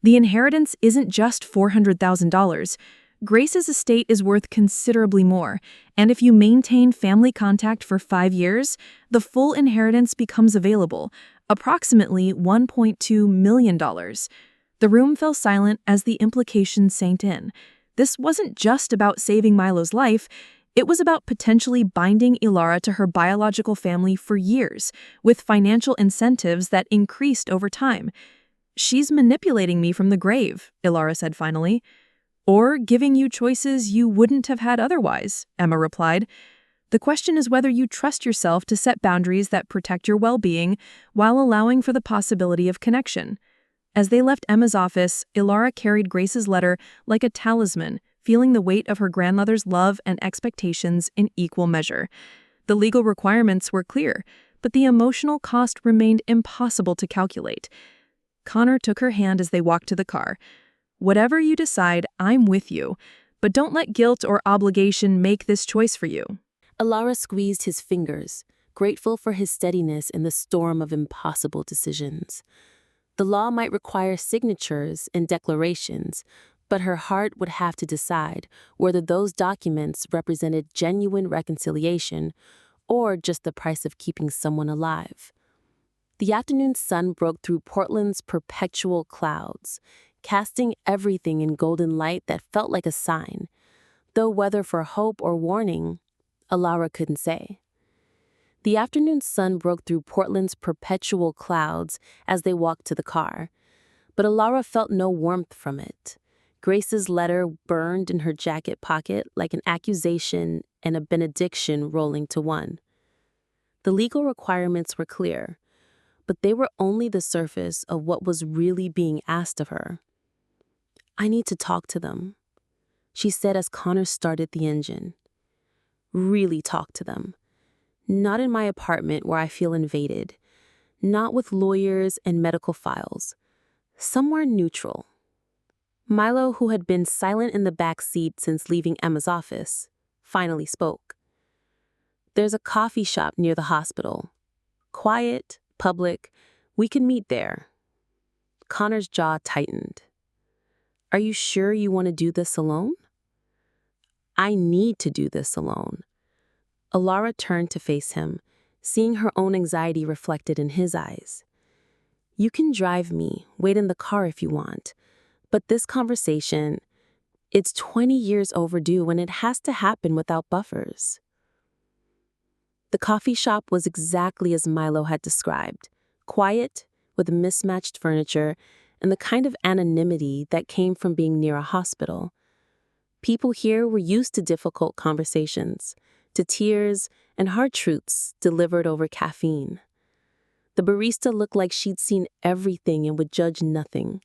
The inheritance isn't just $400,000. Grace's estate is worth considerably more, and if you maintain family contact for 5 years, the full inheritance becomes available, approximately $1.2 million. The room fell silent as the implications sank in. This wasn't just about saving Milo's life, it was about potentially binding Ilara to her biological family for years, with financial incentives that increased over time. She's manipulating me from the grave, Ilara said finally. Or giving you choices you wouldn't have had otherwise, Emma replied. The question is whether you trust yourself to set boundaries that protect your well-being while allowing for the possibility of connection. As they left Emma's office, Ilara carried Grace's letter like a talisman, feeling the weight of her grandmother's love and expectations in equal measure. The legal requirements were clear, but the emotional cost remained impossible to calculate. Connor took her hand as they walked to the car. Whatever you decide, I'm with you, but don't let guilt or obligation make this choice for you. Ilara squeezed his fingers, grateful for his steadiness in the storm of impossible decisions. The law might require signatures and declarations, but her heart would have to decide whether those documents represented genuine reconciliation or just the price of keeping someone alive. The afternoon sun broke through Portland's perpetual clouds, casting everything in golden light that felt like a sign, though whether for hope or warning, Ilara couldn't say. The afternoon sun broke through Portland's perpetual clouds as they walked to the car, but Ilara felt no warmth from it. Grace's letter burned in her jacket pocket like an accusation and a benediction rolling to one. The legal requirements were clear, but they were only the surface of what was really being asked of her. I need to talk to them, she said as Connor started the engine. Really talk to them. Not in my apartment where I feel invaded. Not with lawyers and medical files. Somewhere neutral. Milo, who had been silent in the back seat since leaving Emma's office, finally spoke. There's a coffee shop near the hospital. Quiet, public. We can meet there. Connor's jaw tightened. Are you sure you want to do this alone? I need to do this alone. Ilara turned to face him, seeing her own anxiety reflected in his eyes. You can drive me, wait in the car if you want, but this conversation, it's 20 years overdue and it has to happen without buffers. The coffee shop was exactly as Milo had described, quiet, with mismatched furniture, and the kind of anonymity that came from being near a hospital. People here were used to difficult conversations, to tears and hard truths delivered over caffeine. The barista looked like she'd seen everything and would judge nothing.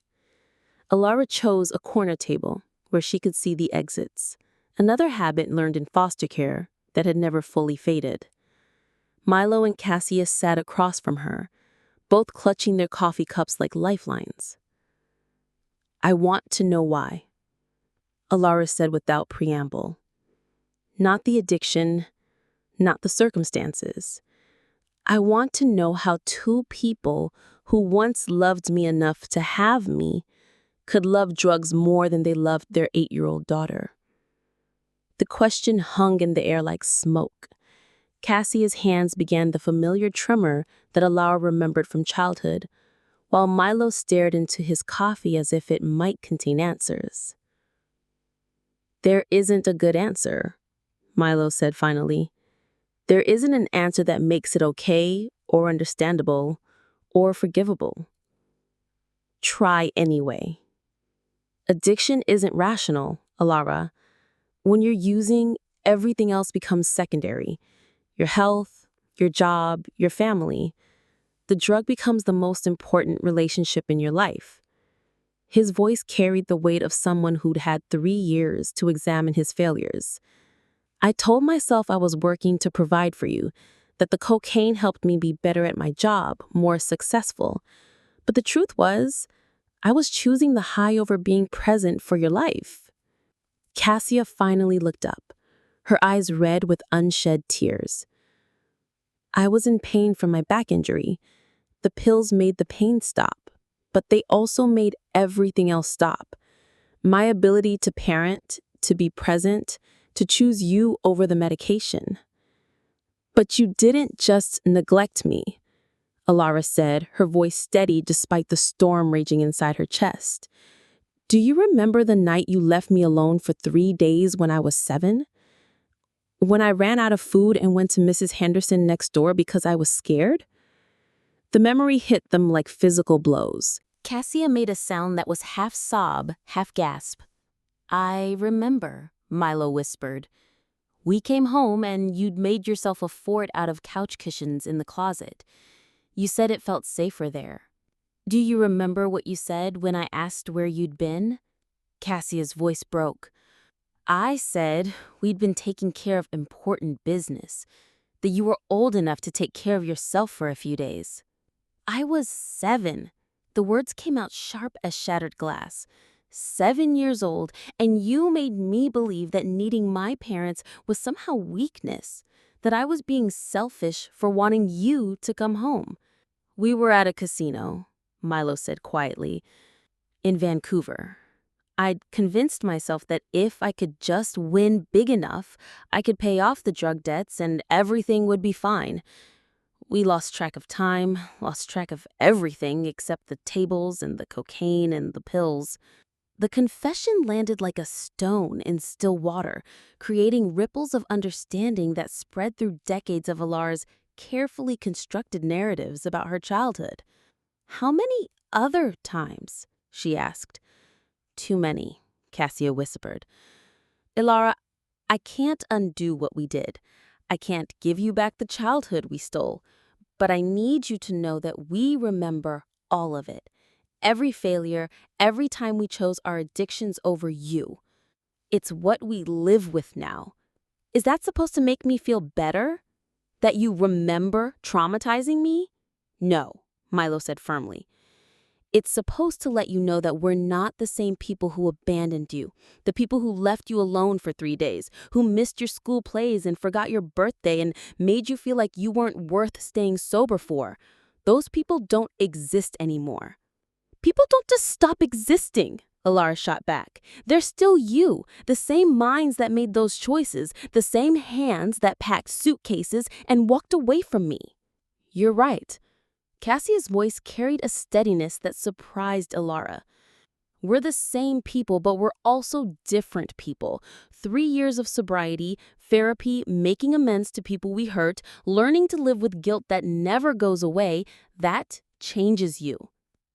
Ilara chose a corner table where she could see the exits, another habit learned in foster care that had never fully faded. Milo and Cassius sat across from her, both clutching their coffee cups like lifelines. I want to know why, Ilara said without preamble. Not the addiction, not the circumstances. I want to know how 2 people who once loved me enough to have me could love drugs more than they loved their 8-year-old daughter? The question hung in the air like smoke. Cassia's hands began the familiar tremor that Alara remembered from childhood, while Milo stared into his coffee as if it might contain answers. "There isn't a good answer," Milo said finally. "There isn't an answer that makes it okay or understandable or forgivable. Try anyway. Addiction isn't rational, Alara. When you're using, everything else becomes secondary. Your health, your job, your family. The drug becomes the most important relationship in your life." His voice carried the weight of someone who'd had 3 years to examine his failures. "I told myself I was working to provide for you, that the cocaine helped me be better at my job, more successful. But the truth was, I was choosing the high over being present for your life." Cassia finally looked up, her eyes red with unshed tears. "I was in pain from my back injury. The pills made the pain stop, but they also made everything else stop. My ability to parent, to be present, to choose you over the medication." "But you didn't just neglect me," Alara said, her voice steady despite the storm raging inside her chest. "Do you remember the night you left me alone for 3 days when I was 7? When I ran out of food and went to Mrs. Henderson next door because I was scared?" The memory hit them like physical blows. Cassia made a sound that was half sob, half gasp. "I remember," Milo whispered. "We came home and you'd made yourself a fort out of couch cushions in the closet. You said it felt safer there. Do you remember what you said when I asked where you'd been?" Cassia's voice broke. "I said we'd been taking care of important business, that you were old enough to take care of yourself for a few days." "I was 7. The words came out sharp as shattered glass. 7 years old, and you made me believe that needing my parents was somehow weakness, that I was being selfish for wanting you to come home." "We were at a casino," Milo said quietly, "in Vancouver. I'd convinced myself that if I could just win big enough, I could pay off the drug debts and everything would be fine. We lost track of time, lost track of everything except the tables and the cocaine and the pills." The confession landed like a stone in still water, creating ripples of understanding that spread through decades of Alara's carefully constructed narratives about her childhood. "How many other times?" she asked. "Too many," Cassia whispered. "Alara, I can't undo what we did. I can't give you back the childhood we stole. But I need you to know that we remember all of it. Every failure, every time we chose our addictions over you. It's what we live with now. Is that supposed to make me feel better? That you remember traumatizing me?" "No," Milo said firmly. "It's supposed to let you know that we're not the same people who abandoned you, the people who left you alone for 3 days, who missed your school plays and forgot your birthday and made you feel like you weren't worth staying sober for. Those people don't exist anymore." "People don't just stop existing," Alara shot back. "They're still you, the same minds that made those choices, the same hands that packed suitcases and walked away from me." "You're right." Cassia's voice carried a steadiness that surprised Alara. "We're the same people, but we're also different people. 3 years of sobriety, therapy, making amends to people we hurt, learning to live with guilt that never goes away, that changes you."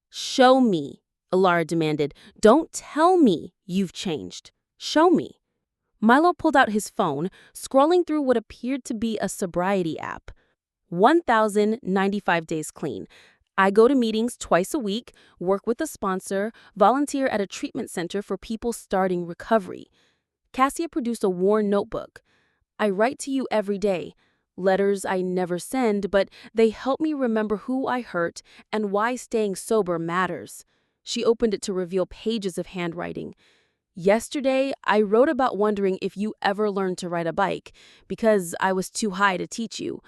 "Show me," Alara demanded. "Don't tell me you've changed. Show me." Milo pulled out his phone, scrolling through what appeared to be a sobriety app. 1,095 days clean. I go to meetings twice a week, work with a sponsor, volunteer at a treatment center for people starting recovery. Cassia produced a worn notebook. I write to you every day. Letters I never send, but they help me remember who I hurt and why staying sober matters. She opened it to reveal pages of handwriting. Yesterday, I wrote about wondering if you ever learned to ride a bike, because I was too high to teach you.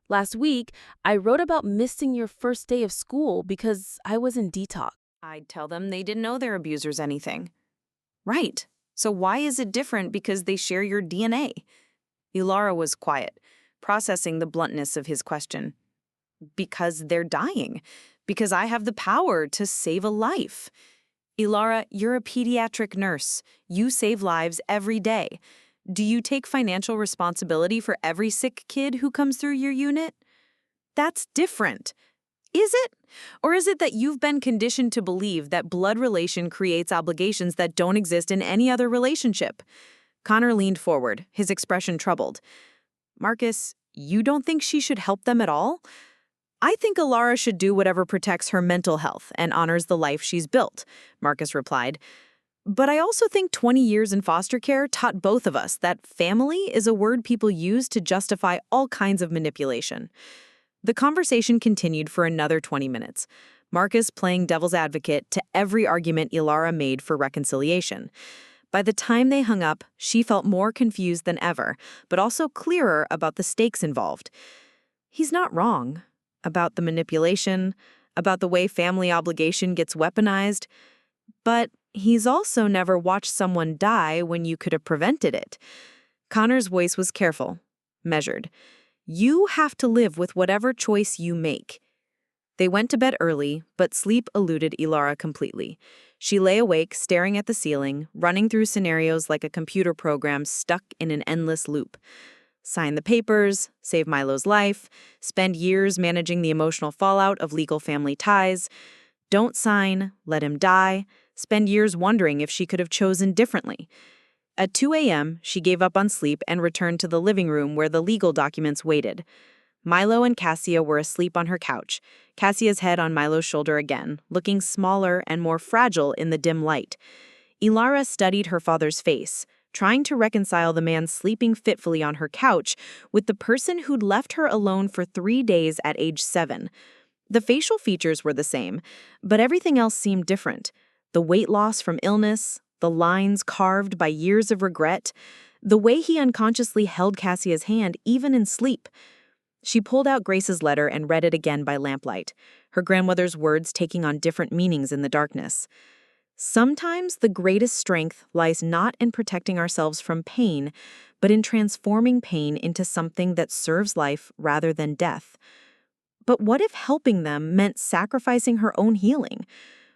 Last week, I wrote about missing your first day of school because I was in detox. I'd tell them they didn't know their abusers anything. Right. So why is it different because they share your DNA? Ilara was quiet, processing the bluntness of his question. Because they're dying. Because I have the power to save a life. Ilara, you're a pediatric nurse. You save lives every day. Do you take financial responsibility for every sick kid who comes through your unit? That's different. Is it? Or is it that you've been conditioned to believe that blood relation creates obligations that don't exist in any other relationship? Connor leaned forward, his expression troubled. Marcus, you don't think she should help them at all? I think Ilara should do whatever protects her mental health and honors the life she's built, Marcus replied. But I also think 20 years in foster care taught both of us that family is a word people use to justify all kinds of manipulation. The conversation continued for another 20 minutes, Marcus playing devil's advocate to every argument Ilara made for reconciliation. By the time they hung up, she felt more confused than ever, but also clearer about the stakes involved. He's not wrong about the manipulation, about the way family obligation gets weaponized, but he's also never watched someone die when you could have prevented it. Connor's voice was careful, measured. You have to live with whatever choice you make. They went to bed early, but sleep eluded Ilara completely. She lay awake, staring at the ceiling, running through scenarios like a computer program stuck in an endless loop. Sign the papers, save Milo's life, spend years managing the emotional fallout of legal family ties. Don't sign, let him die, spend years wondering if she could have chosen differently. At 2 a.m., she gave up on sleep and returned to the living room where the legal documents waited. Milo and Cassia were asleep on her couch, Cassia's head on Milo's shoulder again, looking smaller and more fragile in the dim light. Ilara studied her father's face, trying to reconcile the man sleeping fitfully on her couch with the person who'd left her alone for 3 days at age 7. The facial features were the same, but everything else seemed different. The weight loss from illness, the lines carved by years of regret, the way he unconsciously held Cassia's hand even in sleep. She pulled out Grace's letter and read it again by lamplight, her grandmother's words taking on different meanings in the darkness. Sometimes the greatest strength lies not in protecting ourselves from pain, but in transforming pain into something that serves life rather than death. But what if helping them meant sacrificing her own healing?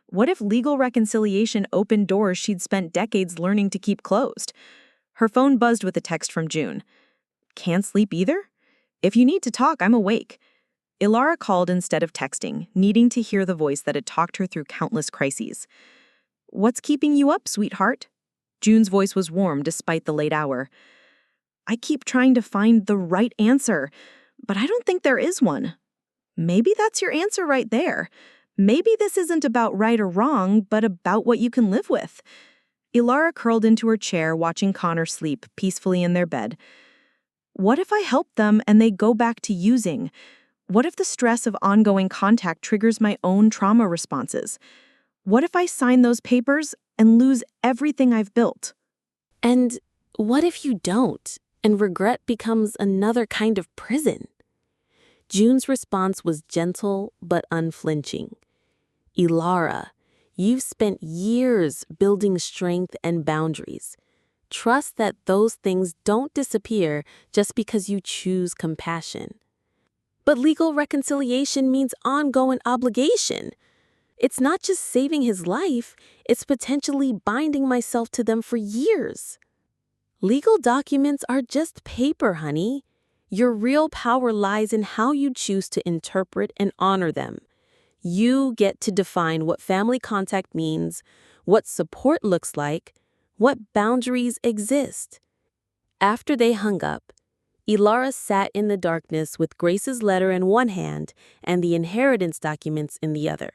What if legal reconciliation opened doors she'd spent decades learning to keep closed? Her phone buzzed with a text from June. Can't sleep either? If you need to talk, I'm awake. Ilara called instead of texting, needing to hear the voice that had talked her through countless crises. What's keeping you up, sweetheart? June's voice was warm despite the late hour. I keep trying to find the right answer, but I don't think there is one. Maybe that's your answer right there. Maybe this isn't about right or wrong, but about what you can live with. Ilara curled into her chair, watching Connor sleep peacefully in their bed. What if I help them and they go back to using? What if the stress of ongoing contact triggers my own trauma responses? What if I sign those papers and lose everything I've built? And what if you don't, and regret becomes another kind of prison? June's response was gentle but unflinching. Ilara, you've spent years building strength and boundaries. Trust that those things don't disappear just because you choose compassion. But legal reconciliation means ongoing obligation. It's not just saving his life, it's potentially binding myself to them for years. Legal documents are just paper, honey. Your real power lies in how you choose to interpret and honor them. You get to define what family contact means, what support looks like, what boundaries exist. After they hung up, Ilara sat in the darkness with Grace's letter in one hand and the inheritance documents in the other.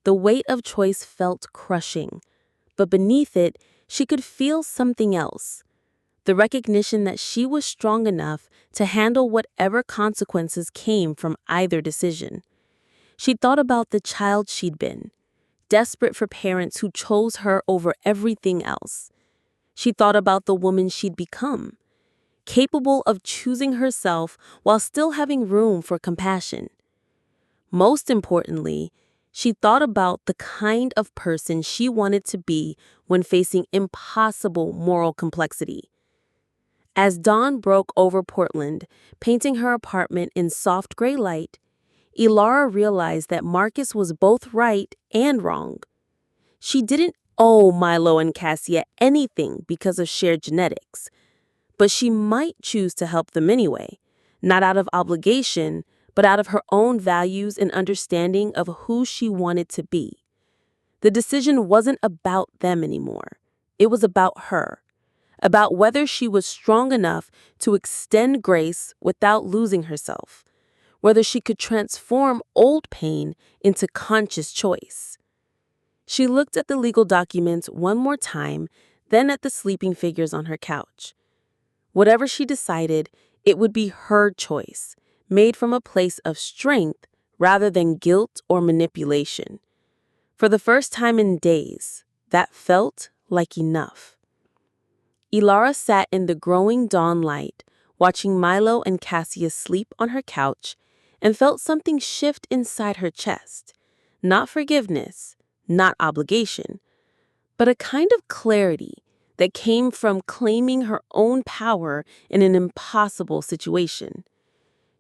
The weight of choice felt crushing, but beneath it, she could feel something else. The recognition that she was strong enough to handle whatever consequences came from either decision. She thought about the child she'd been, desperate for parents who chose her over everything else. She thought about the woman she'd become, capable of choosing herself while still having room for compassion. Most importantly, She thought about the kind of person she wanted to be when facing impossible moral complexity. As dawn broke over Portland, painting her apartment in soft gray light, Elara realized that Marcus was both right and wrong. She didn't owe Milo and Cassia anything because of shared genetics, but she might choose to help them anyway, not out of obligation, but out of her own values and understanding of who she wanted to be. The decision wasn't about them anymore. It was about her, about whether she was strong enough to extend grace without losing herself, whether she could transform old pain into conscious choice. She looked at the legal documents one more time, then at the sleeping figures on her couch. Whatever she decided, it would be her choice, made from a place of strength rather than guilt or manipulation. For the first time in days, that felt like enough. Elara sat in the growing dawn light, watching Milo and Cassia sleep on her couch, and felt something shift inside her chest. Not forgiveness, not obligation, but a kind of clarity that came from claiming her own power in an impossible situation.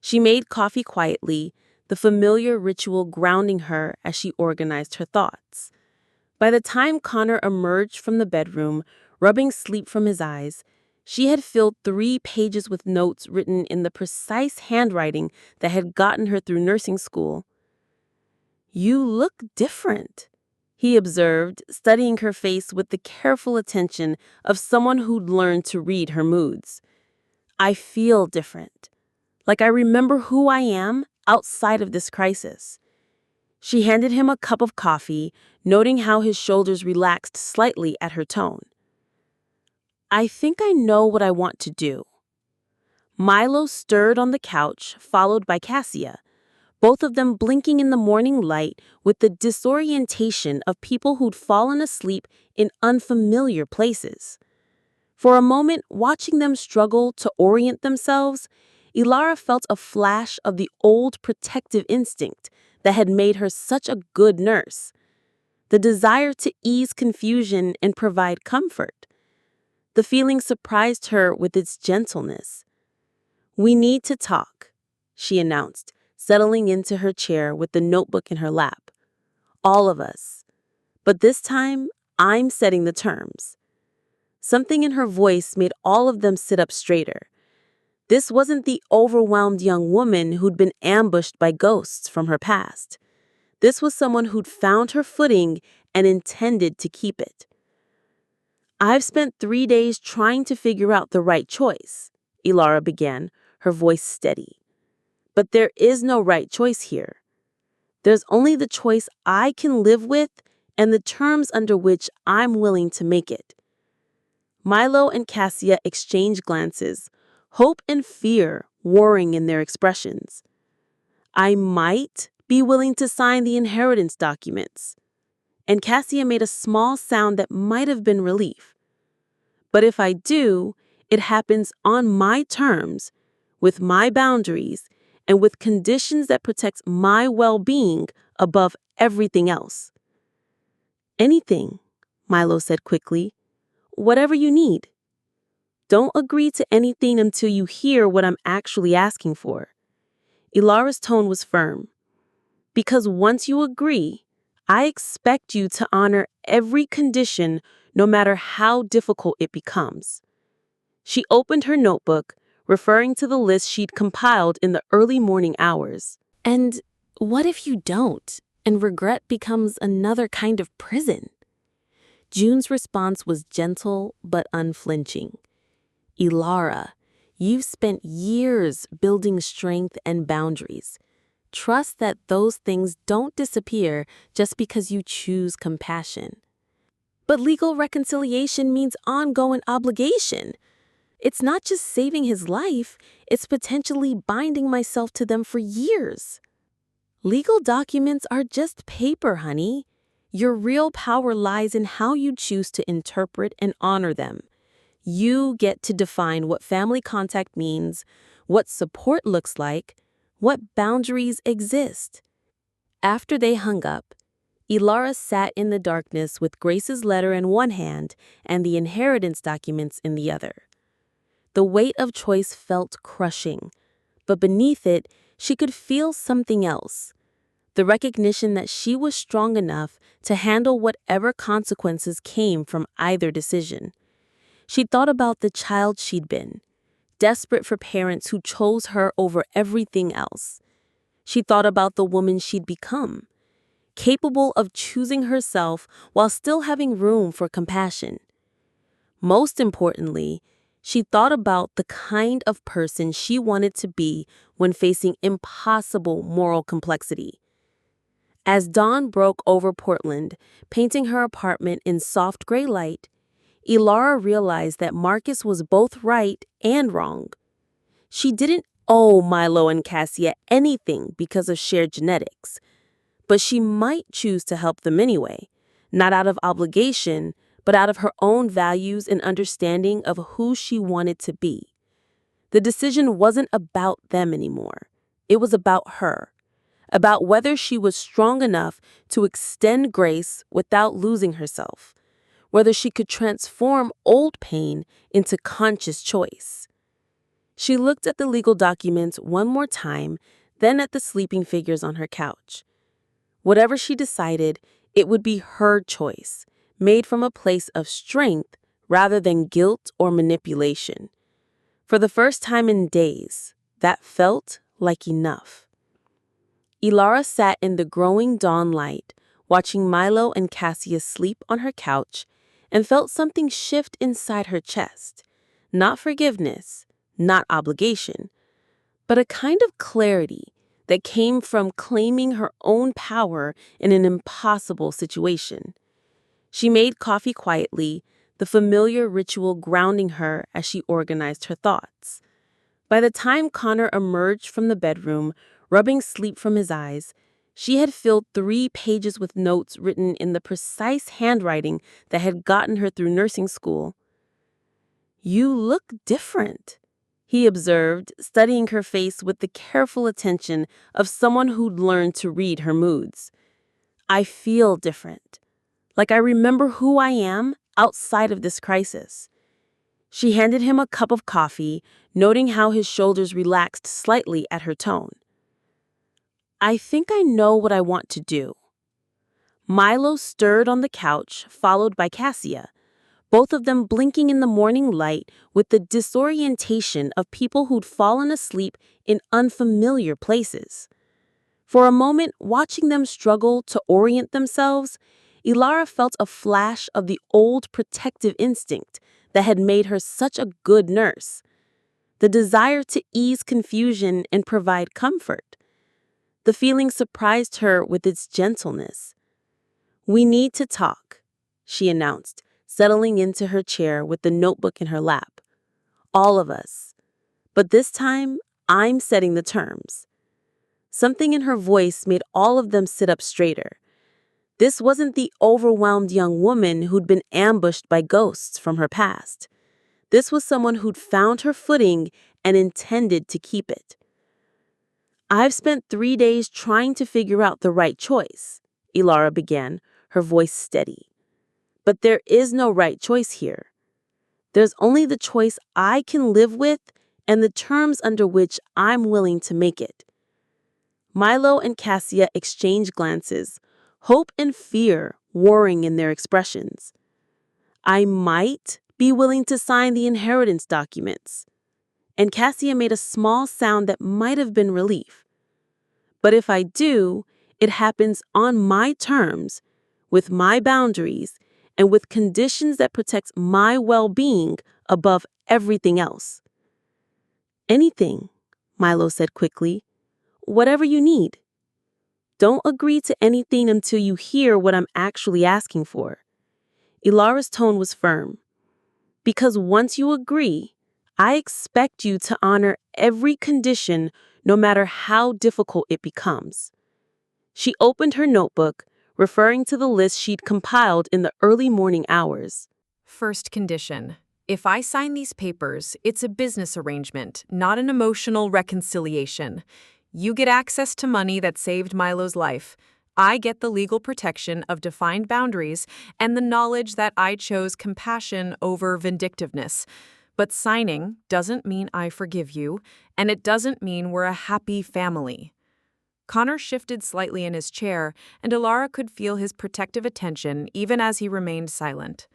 She made coffee quietly, the familiar ritual grounding her as she organized her thoughts. By the time Connor emerged from the bedroom, rubbing sleep from his eyes, she had filled 3 pages with notes written in the precise handwriting that had gotten her through nursing school. "You look different," he observed, studying her face with the careful attention of someone who'd learned to read her moods. "I feel different. Like I remember who I am outside of this crisis." She handed him a cup of coffee, noting how his shoulders relaxed slightly at her tone. "I think I know what I want to do." Milo stirred on the couch, followed by Cassia, both of them blinking in the morning light with the disorientation of people who'd fallen asleep in unfamiliar places. For a moment, watching them struggle to orient themselves, Elara felt a flash of the old protective instinct that had made her such a good nurse. The desire to ease confusion and provide comfort. The feeling surprised her with its gentleness. "We need to talk," she announced, settling into her chair with the notebook in her lap. "All of us. But this time, I'm setting the terms." Something in her voice made all of them sit up straighter. This wasn't the overwhelmed young woman who'd been ambushed by ghosts from her past. This was someone who'd found her footing and intended to keep it. "I've spent 3 days trying to figure out the right choice," Elara began, her voice steady. "But there is no right choice here. There's only the choice I can live with and the terms under which I'm willing to make it." Milo and Cassia exchanged glances, hope and fear warring in their expressions. "I might be willing to sign the inheritance documents." And Cassia made a small sound that might have been relief. "But if I do, it happens on my terms, with my boundaries, and with conditions that protect my well-being above everything else." "Anything," Milo said quickly. "Whatever you need. Don't agree to anything until you hear what I'm actually asking for." Elara's tone was firm. "Because once you agree, I expect you to honor every condition, no matter how difficult it becomes." She opened her notebook, referring to the list she'd compiled in the early morning hours. "And what if you don't, and regret becomes another kind of prison?" June's response was gentle but unflinching. "Elara, you've spent years building strength and boundaries. Trust that those things don't disappear just because you choose compassion." "But legal reconciliation means ongoing obligation. It's not just saving his life, it's potentially binding myself to them for years." "Legal documents are just paper, honey. Your real power lies in how you choose to interpret and honor them. You get to define what family contact means, what support looks like, what boundaries exist." After they hung up, Ilara sat in the darkness with Grace's letter in one hand and the inheritance documents in the other. The weight of choice felt crushing, but beneath it, she could feel something else. The recognition that she was strong enough to handle whatever consequences came from either decision. She thought about the child she'd been, desperate for parents who chose her over everything else. She thought about the woman she'd become, capable of choosing herself while still having room for compassion. Most importantly, she thought about the kind of person she wanted to be when facing impossible moral complexity. As dawn broke over Portland, painting her apartment in soft gray light, Ilara realized that Marcus was both right and wrong. She didn't owe Milo and Cassia anything because of shared genetics, but she might choose to help them anyway, not out of obligation, but out of her own values and understanding of who she wanted to be. The decision wasn't about them anymore. It was about her, about whether she was strong enough to extend grace without losing herself, whether she could transform old pain into conscious choice. She looked at the legal documents one more time, then at the sleeping figures on her couch. Whatever she decided, it would be her choice, made from a place of strength rather than guilt or manipulation. For the first time in days, that felt like enough. Ilara sat in the growing dawn light, watching Milo and Cassia sleep on her couch, and felt something shift inside her chest. Not forgiveness, not obligation, but a kind of clarity that came from claiming her own power in an impossible situation. She made coffee quietly, the familiar ritual grounding her as she organized her thoughts. By the time Connor emerged from the bedroom, rubbing sleep from his eyes, she had filled 3 pages with notes written in the precise handwriting that had gotten her through nursing school. "You look different," he observed, studying her face with the careful attention of someone who'd learned to read her moods. "I feel different. Like I remember who I am outside of this crisis." She handed him a cup of coffee, noting how his shoulders relaxed slightly at her tone. "I think I know what I want to do." Milo stirred on the couch, followed by Cassia, both of them blinking in the morning light with the disorientation of people who'd fallen asleep in unfamiliar places. For a moment, watching them struggle to orient themselves, Ilara felt a flash of the old protective instinct that had made her such a good nurse. The desire to ease confusion and provide comfort. The feeling surprised her with its gentleness. "We need to talk," she announced, settling into her chair with the notebook in her lap. "All of us. But this time, I'm setting the terms." Something in her voice made all of them sit up straighter. This wasn't the overwhelmed young woman who'd been ambushed by ghosts from her past. This was someone who'd found her footing and intended to keep it. "I've spent 3 days trying to figure out the right choice," Ilara began, her voice steady. "But there is no right choice here. There's only the choice I can live with and the terms under which I'm willing to make it." Milo and Cassia exchanged glances, hope and fear warring in their expressions. "I might be willing to sign the inheritance documents." And Cassia made a small sound that might have been relief. "But if I do, it happens on my terms, with my boundaries, and with conditions that protect my well-being above everything else." "Anything," Milo said quickly. "Whatever you need. Don't agree to anything until you hear what I'm actually asking for." Ilara's tone was firm. "Because once you agree, I expect you to honor every condition, no matter how difficult it becomes." She opened her notebook, referring to the list she'd compiled in the early morning hours. First condition. If I sign these papers, it's a business arrangement, not an emotional reconciliation. You get access to money that saved Milo's life. I get the legal protection of defined boundaries and the knowledge that I chose compassion over vindictiveness. But signing doesn't mean I forgive you, and it doesn't mean we're a happy family." Connor shifted slightly in his chair, and Ilara could feel his protective attention even as he remained silent.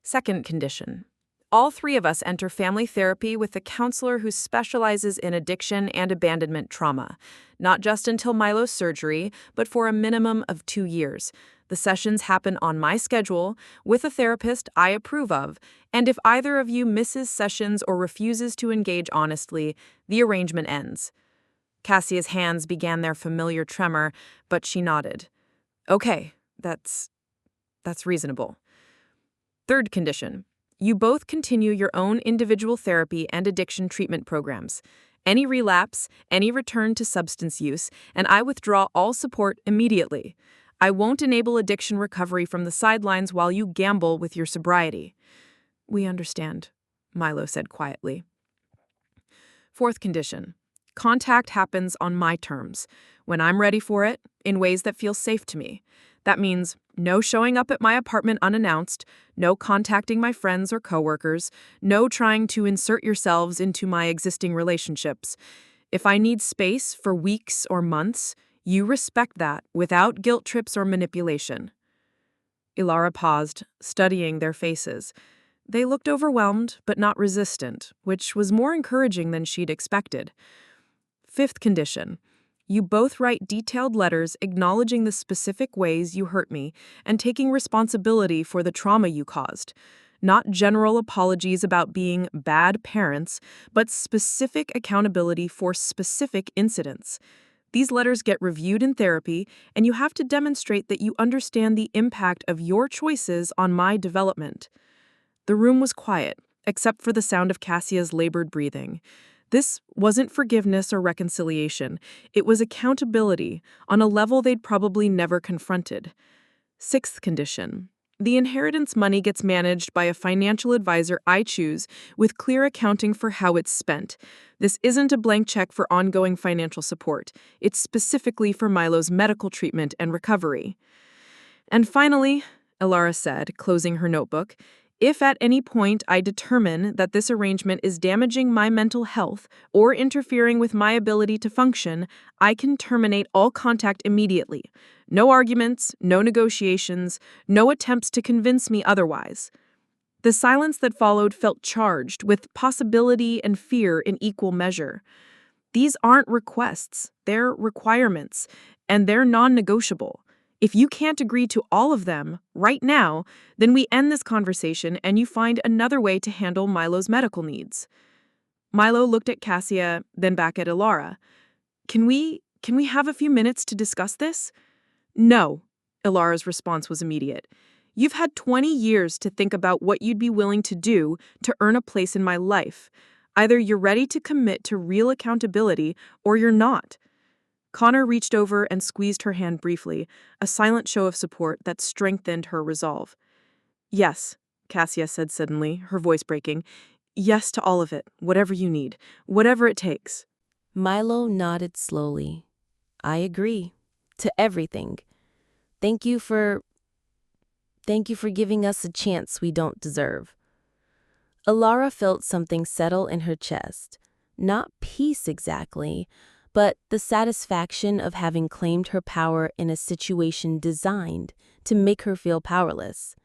Second condition. All three of us enter family therapy with a counselor who specializes in addiction and abandonment trauma, not just until Milo's surgery, but for a minimum of 2 years. The sessions happen on my schedule, with a therapist I approve of, and if either of you misses sessions or refuses to engage honestly, the arrangement ends. Cassia's hands began their familiar tremor, but she nodded. "Okay, that's reasonable." Third condition. You both continue your own individual therapy and addiction treatment programs. Any relapse, any return to substance use, and I withdraw all support immediately. I won't enable addiction recovery from the sidelines while you gamble with your sobriety. "We understand," Milo said quietly. Fourth condition. Contact happens on my terms, when I'm ready for it, in ways that feel safe to me. That means no showing up at my apartment unannounced, no contacting my friends or coworkers, no trying to insert yourselves into my existing relationships. If I need space for weeks or months, you respect that without guilt trips or manipulation. Ilara paused, studying their faces. They looked overwhelmed but not resistant, which was more encouraging than she'd expected. Fifth condition. You both write detailed letters acknowledging the specific ways you hurt me and taking responsibility for the trauma you caused. Not general apologies about being bad parents, but specific accountability for specific incidents. These letters get reviewed in therapy, and you have to demonstrate that you understand the impact of your choices on my development. The room was quiet, except for the sound of Cassia's labored breathing. This wasn't forgiveness or reconciliation. It was accountability on a level they'd probably never confronted. Sixth condition. The inheritance money gets managed by a financial advisor I choose with clear accounting for how it's spent. This isn't a blank check for ongoing financial support. It's specifically for Milo's medical treatment and recovery. And finally, Ilara said, closing her notebook, if at any point I determine that this arrangement is damaging my mental health or interfering with my ability to function, I can terminate all contact immediately. No arguments, no negotiations, no attempts to convince me otherwise. The silence that followed felt charged with possibility and fear in equal measure. These aren't requests, they're requirements, and they're non-negotiable. If you can't agree to all of them right now, then we end this conversation and you find another way to handle Milo's medical needs. Milo looked at Cassia, then back at Ilara. Can we have a few minutes to discuss this?" "No," Ilara's response was immediate. "You've had 20 years to think about what you'd be willing to do to earn a place in my life. Either you're ready to commit to real accountability or you're not." Connor reached over and squeezed her hand briefly, a silent show of support that strengthened her resolve. "Yes," Cassia said suddenly, her voice breaking. "Yes to all of it, whatever you need, whatever it takes." Milo nodded slowly. "I agree. To everything. Thank you for giving us a chance we don't deserve." Ilara felt something settle in her chest. Not peace exactly, but the satisfaction of having claimed her power in a situation designed to make her feel powerless.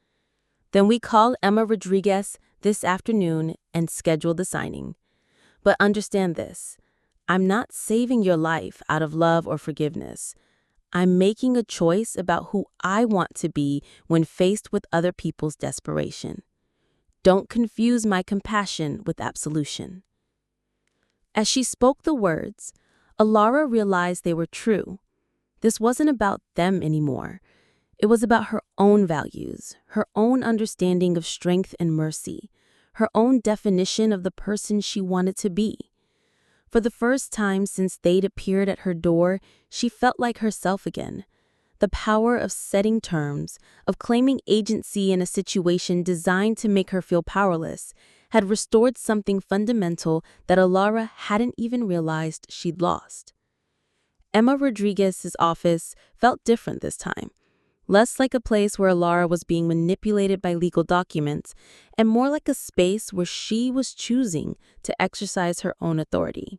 "Then we call Emma Rodriguez this afternoon and schedule the signing. But understand this, I'm not saving your life out of love or forgiveness. I'm making a choice about who I want to be when faced with other people's desperation. Don't confuse my compassion with absolution." As she spoke the words, Ilara realized they were true. This wasn't about them anymore. It was about her own values, her own understanding of strength and mercy, her own definition of the person she wanted to be. For the first time since they'd appeared at her door, she felt like herself again. The power of setting terms, of claiming agency in a situation designed to make her feel powerless, had restored something fundamental that Ilara hadn't even realized she'd lost. Emma Rodriguez's office felt different this time. Less like a place where Alara was being manipulated by legal documents, and more like a space where she was choosing to exercise her own authority.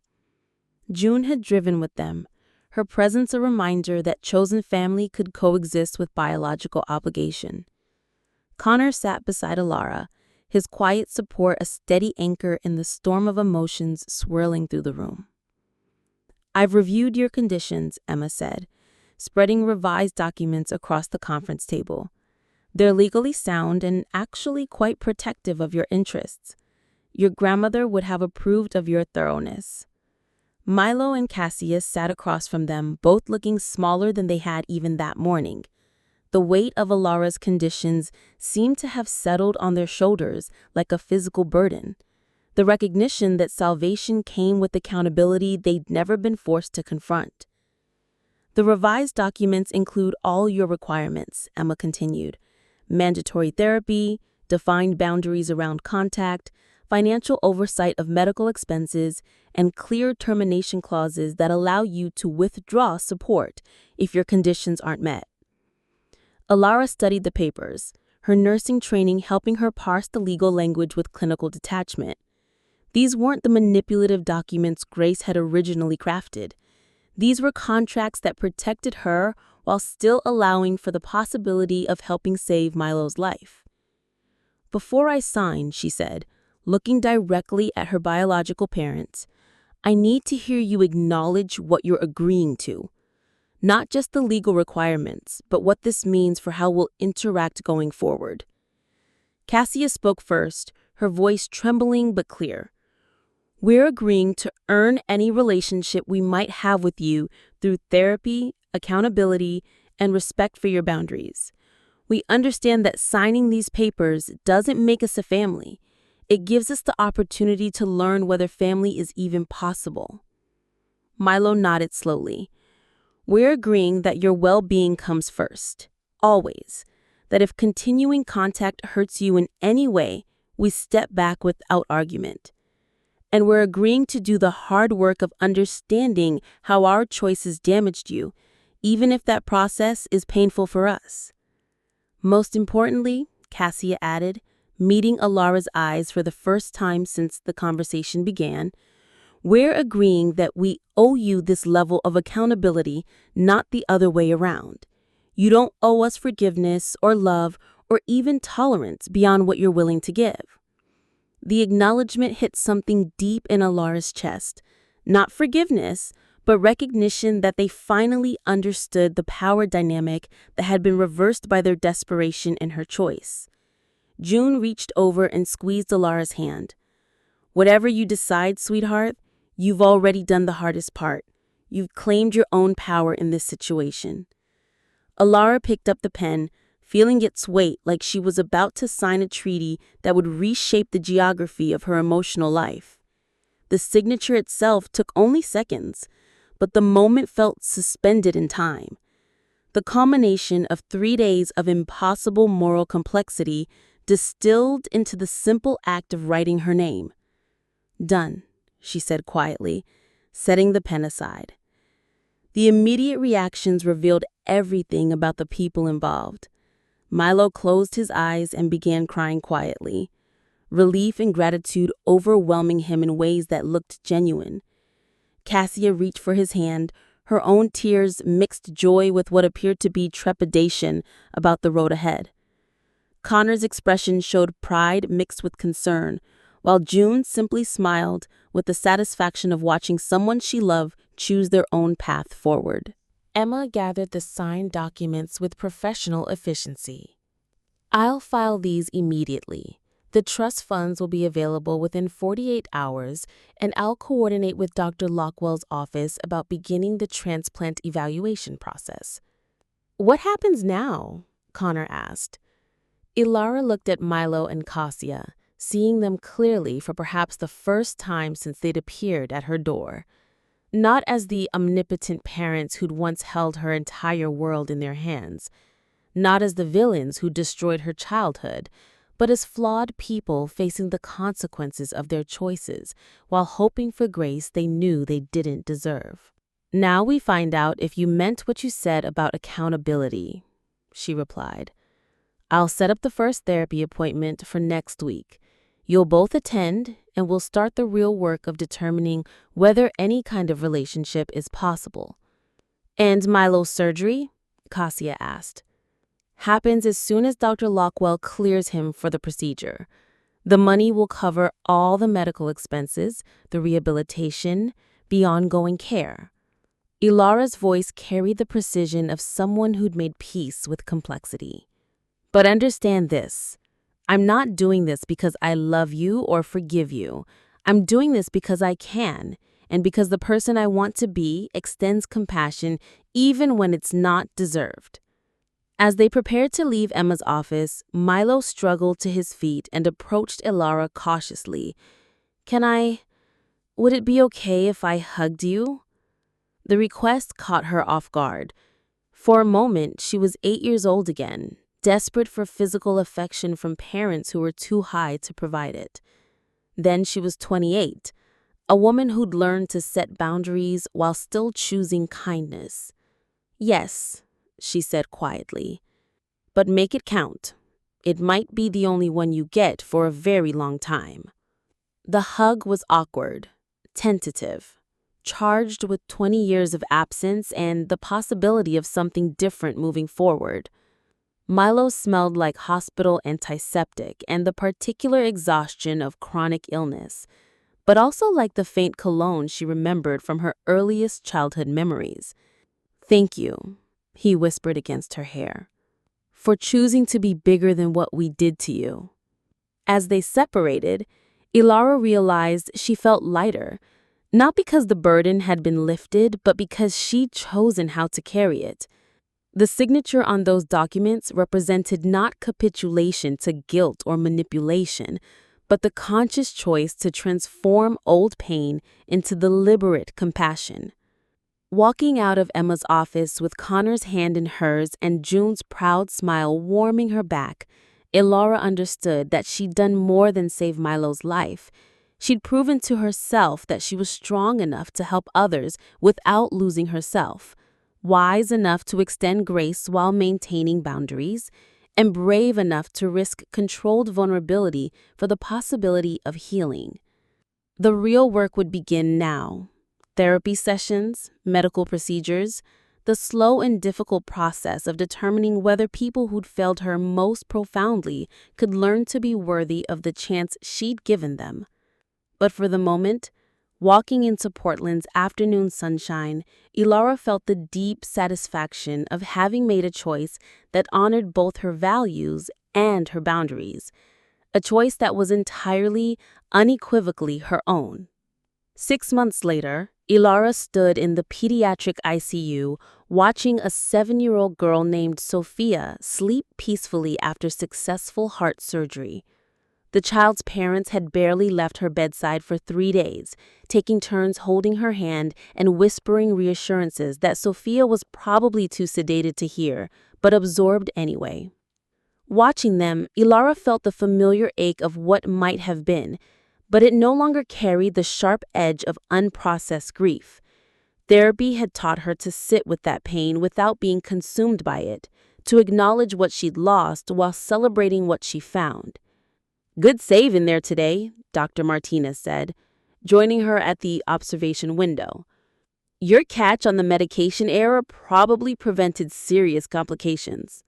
June had driven with them, her presence a reminder that chosen family could coexist with biological obligation. Connor sat beside Alara, his quiet support a steady anchor in the storm of emotions swirling through the room. "I've reviewed your conditions," Emma said, spreading revised documents across the conference table. "They're legally sound and actually quite protective of your interests. Your grandmother would have approved of your thoroughness." Milo and Cassius sat across from them, both looking smaller than they had even that morning. The weight of Alara's conditions seemed to have settled on their shoulders like a physical burden. The recognition that salvation came with accountability they'd never been forced to confront. "The revised documents include all your requirements," Emma continued. "Mandatory therapy, defined boundaries around contact, financial oversight of medical expenses, and clear termination clauses that allow you to withdraw support if your conditions aren't met." Alara studied the papers, her nursing training helping her parse the legal language with clinical detachment. These weren't the manipulative documents Grace had originally crafted. These were contracts that protected her while still allowing for the possibility of helping save Milo's life. "Before I sign," she said, looking directly at her biological parents, "I need to hear you acknowledge what you're agreeing to. Not just the legal requirements, but what this means for how we'll interact going forward." Cassia spoke first, her voice trembling but clear. "We're agreeing to earn any relationship we might have with you through therapy, accountability, and respect for your boundaries. We understand that signing these papers doesn't make us a family. It gives us the opportunity to learn whether family is even possible." Milo nodded slowly. "We're agreeing that your well-being comes first, always. That if continuing contact hurts you in any way, we step back without argument. And we're agreeing to do the hard work of understanding how our choices damaged you, even if that process is painful for us." "Most importantly," Cassia added, meeting Alara's eyes for the first time since the conversation began, "we're agreeing that we owe you this level of accountability, not the other way around. You don't owe us forgiveness or love or even tolerance beyond what you're willing to give." The acknowledgement hit something deep in Alara's chest. Not forgiveness, but recognition that they finally understood the power dynamic that had been reversed by their desperation in her choice. June reached over and squeezed Alara's hand. "Whatever you decide, sweetheart, you've already done the hardest part. You've claimed your own power in this situation." Alara picked up the pen, feeling its weight like she was about to sign a treaty that would reshape the geography of her emotional life. The signature itself took only seconds, but the moment felt suspended in time. The culmination of 3 days of impossible moral complexity distilled into the simple act of writing her name. "Done," she said quietly, setting the pen aside. The immediate reactions revealed everything about the people involved. Milo closed his eyes and began crying quietly, relief and gratitude overwhelming him in ways that looked genuine. Cassia reached for his hand, her own tears mixed joy with what appeared to be trepidation about the road ahead. Connor's expression showed pride mixed with concern, while June simply smiled with the satisfaction of watching someone she loved choose their own path forward. Emma gathered the signed documents with professional efficiency. "I'll file these immediately. The trust funds will be available within 48 hours, and I'll coordinate with Dr. Lockwell's office about beginning the transplant evaluation process." "What happens now?" Connor asked. Alara looked at Milo and Cassia, seeing them clearly for perhaps the first time since they'd appeared at her door. Not as the omnipotent parents who'd once held her entire world in their hands. Not as the villains who destroyed her childhood, but as flawed people facing the consequences of their choices while hoping for grace they knew they didn't deserve. Now we find out if you meant what you said about accountability, she replied. I'll set up the first therapy appointment for next week. You'll both attend, and we'll start the real work of determining whether any kind of relationship is possible. And Milo's surgery? Cassia asked. Happens as soon as Dr. Lockwell clears him for the procedure. The money will cover all the medical expenses, the rehabilitation, the ongoing care. Ilara's voice carried the precision of someone who'd made peace with complexity. But understand this. I'm not doing this because I love you or forgive you. I'm doing this because I can, and because the person I want to be extends compassion even when it's not deserved. As they prepared to leave Emma's office, Milo struggled to his feet and approached Ilara cautiously. Would it be okay if I hugged you? The request caught her off guard. For a moment, she was 8 years old again, desperate for physical affection from parents who were too high to provide it. Then she was 28, a woman who'd learned to set boundaries while still choosing kindness. Yes, she said quietly, but make it count. It might be the only one you get for a very long time. The hug was awkward, tentative, charged with 20 years of absence and the possibility of something different moving forward. Milo smelled like hospital antiseptic and the particular exhaustion of chronic illness, but also like the faint cologne she remembered from her earliest childhood memories. Thank you, he whispered against her hair, for choosing to be bigger than what we did to you. As they separated, Ilara realized she felt lighter, not because the burden had been lifted, but because she'd chosen how to carry it. The signature on those documents represented not capitulation to guilt or manipulation, but the conscious choice to transform old pain into deliberate compassion. Walking out of Emma's office with Connor's hand in hers and June's proud smile warming her back, Ilara understood that she'd done more than save Milo's life. She'd proven to herself that she was strong enough to help others without losing herself, wise enough to extend grace while maintaining boundaries, and brave enough to risk controlled vulnerability for the possibility of healing. The real work would begin now. Therapy sessions, medical procedures, the slow and difficult process of determining whether people who'd failed her most profoundly could learn to be worthy of the chance she'd given them. But for the moment, walking into Portland's afternoon sunshine, Ilara felt the deep satisfaction of having made a choice that honored both her values and her boundaries, a choice that was entirely, unequivocally her own. 6 months later, Ilara stood in the pediatric ICU watching a 7-year-old girl named Sophia sleep peacefully after successful heart surgery. The child's parents had barely left her bedside for 3 days, taking turns holding her hand and whispering reassurances that Sophia was probably too sedated to hear, but absorbed anyway. Watching them, Ilara felt the familiar ache of what might have been, but it no longer carried the sharp edge of unprocessed grief. Therapy had taught her to sit with that pain without being consumed by it, to acknowledge what she'd lost while celebrating what she found. "Good save in there today," Dr. Martinez said, joining her at the observation window. "Your catch on the medication error probably prevented serious complications."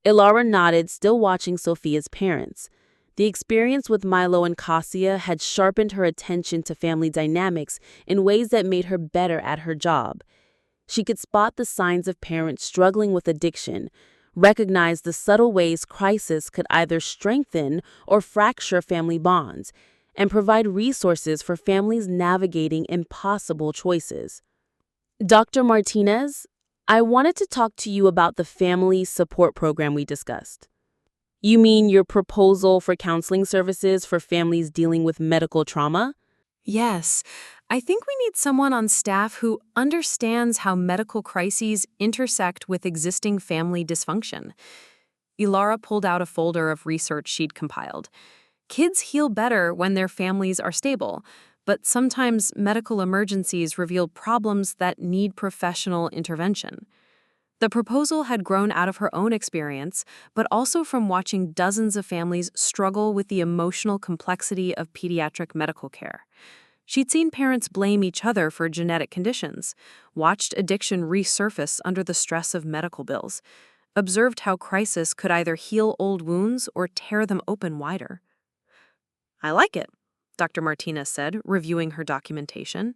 Ilara nodded, still watching Sophia's parents. The experience with Milo and Cassia had sharpened her attention to family dynamics in ways that made her better at her job. She could spot the signs of parents struggling with addiction, recognize the subtle ways crisis could either strengthen or fracture family bonds, and provide resources for families navigating impossible choices. "Dr. Martinez, I wanted to talk to you about the family support program we discussed." "You mean your proposal for counseling services for families dealing with medical trauma?" Yes, I think we need someone on staff who understands how medical crises intersect with existing family dysfunction. Ilara pulled out a folder of research she'd compiled. Kids heal better when their families are stable, but sometimes medical emergencies reveal problems that need professional intervention. The proposal had grown out of her own experience, but also from watching dozens of families struggle with the emotional complexity of pediatric medical care. She'd seen parents blame each other for genetic conditions, watched addiction resurface under the stress of medical bills, observed how crisis could either heal old wounds or tear them open wider. "I like it," Dr. Martinez said, reviewing her documentation.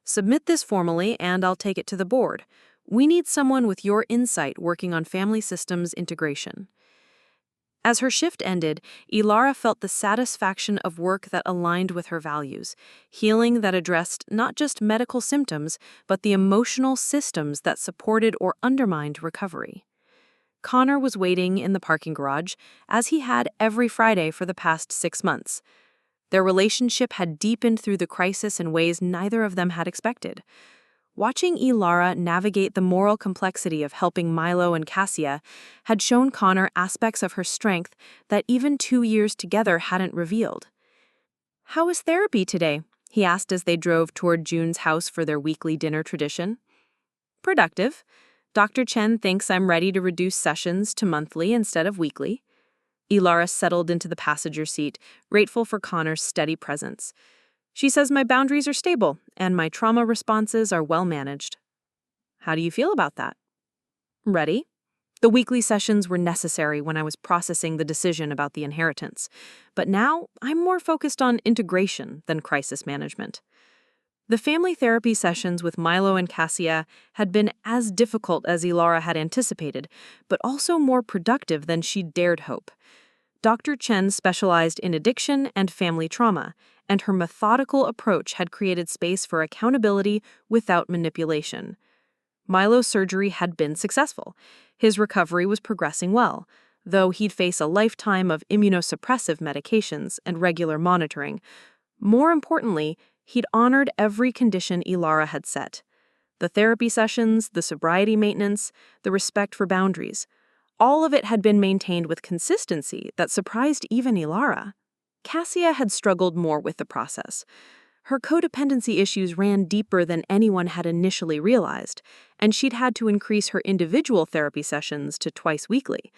"Submit this formally and I'll take it to the board. We need someone with your insight working on family systems integration." As her shift ended, Ilara felt the satisfaction of work that aligned with her values, healing that addressed not just medical symptoms, but the emotional systems that supported or undermined recovery. Connor was waiting in the parking garage, as he had every Friday for the past 6 months. Their relationship had deepened through the crisis in ways neither of them had expected. Watching Ilara navigate the moral complexity of helping Milo and Cassia had shown Connor aspects of her strength that even 2 years together hadn't revealed. "How was therapy today?" he asked as they drove toward June's house for their weekly dinner tradition. "Productive. Dr. Chen thinks I'm ready to reduce sessions to monthly instead of weekly." Ilara settled into the passenger seat, grateful for Connor's steady presence. "She says my boundaries are stable and my trauma responses are well managed." "How do you feel about that?" "Ready. The weekly sessions were necessary when I was processing the decision about the inheritance, but now I'm more focused on integration than crisis management." The family therapy sessions with Milo and Cassia had been as difficult as Ilara had anticipated, but also more productive than she'd dared hope. Dr. Chen specialized in addiction and family trauma, and her methodical approach had created space for accountability without manipulation. Milo's surgery had been successful. His recovery was progressing well, though he'd face a lifetime of immunosuppressive medications and regular monitoring. More importantly, he'd honored every condition Ilara had set. The therapy sessions, the sobriety maintenance, the respect for boundaries. All of it had been maintained with consistency that surprised even Ilara. Cassia had struggled more with the process. Her codependency issues ran deeper than anyone had initially realized, and she'd had to increase her individual therapy sessions to twice weekly.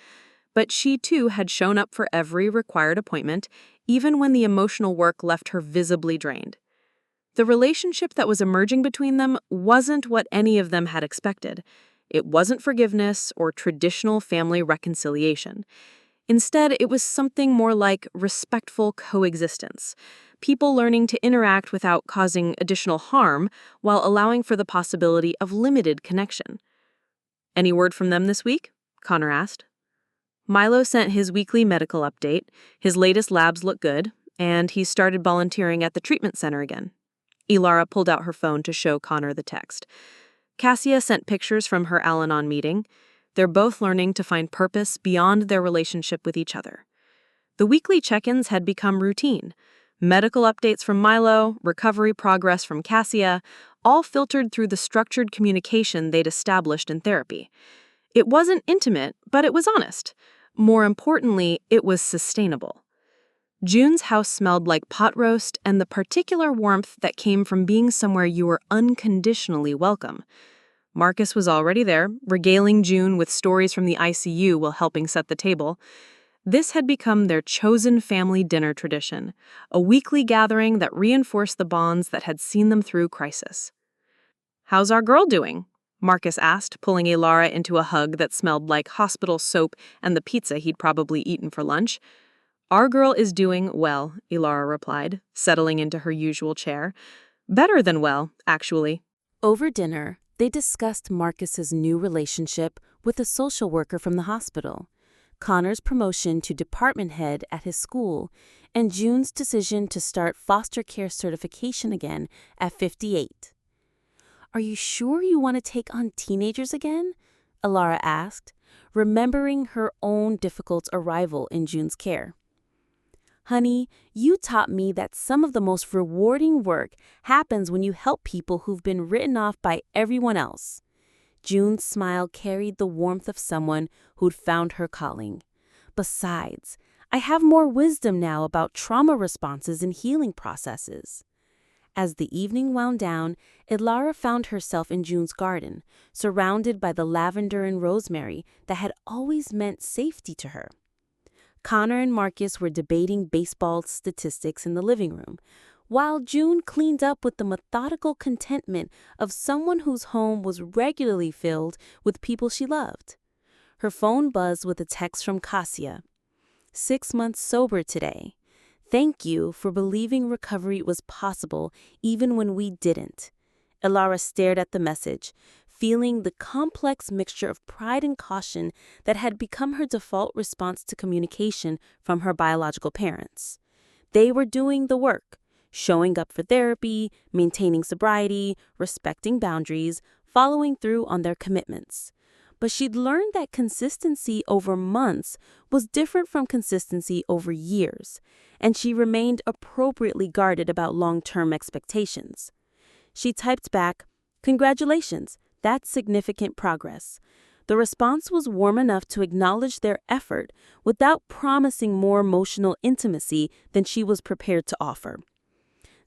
But she, too, had shown up for every required appointment, even when the emotional work left her visibly drained. The relationship that was emerging between them wasn't what any of them had expected. It wasn't forgiveness or traditional family reconciliation. Instead, it was something more like respectful coexistence, people learning to interact without causing additional harm while allowing for the possibility of limited connection. "Any word from them this week?" Connor asked. Milo sent his weekly medical update. His latest labs look good, and he started volunteering at the treatment center again. Ilara pulled out her phone to show Connor the text. Cassia sent pictures from her Al-Anon meeting. They're both learning to find purpose beyond their relationship with each other. The weekly check-ins had become routine. Medical updates from Milo, recovery progress from Cassia, all filtered through the structured communication they'd established in therapy. It wasn't intimate, but it was honest. More importantly, it was sustainable. June's house smelled like pot roast and the particular warmth that came from being somewhere you were unconditionally welcome. Marcus was already there, regaling June with stories from the ICU while helping set the table. This had become their chosen family dinner tradition, a weekly gathering that reinforced the bonds that had seen them through crisis. "How's our girl doing?" Marcus asked, pulling Ilara into a hug that smelled like hospital soap and the pizza he'd probably eaten for lunch. "Our girl is doing well," Ilara replied, settling into her usual chair. "Better than well, actually." Over dinner, they discussed Marcus's new relationship with a social worker from the hospital, Connor's promotion to department head at his school, and June's decision to start foster care certification again at 58. "Are you sure you want to take on teenagers again?" Ilara asked, remembering her own difficult arrival in June's care. "Honey, you taught me that some of the most rewarding work happens when you help people who've been written off by everyone else." June's smile carried the warmth of someone who'd found her calling. "Besides, I have more wisdom now about trauma responses and healing processes." As the evening wound down, Ilara found herself in June's garden, surrounded by the lavender and rosemary that had always meant safety to her. Connor and Marcus were debating baseball statistics in the living room, while June cleaned up with the methodical contentment of someone whose home was regularly filled with people she loved. Her phone buzzed with a text from Cassia. 6 months sober today. Thank you for believing recovery was possible even when we didn't. Ilara stared at the message, feeling the complex mixture of pride and caution that had become her default response to communication from her biological parents. They were doing the work, showing up for therapy, maintaining sobriety, respecting boundaries, following through on their commitments. But she'd learned that consistency over months was different from consistency over years, and she remained appropriately guarded about long-term expectations. She typed back, "Congratulations, that's significant progress." The response was warm enough to acknowledge their effort without promising more emotional intimacy than she was prepared to offer.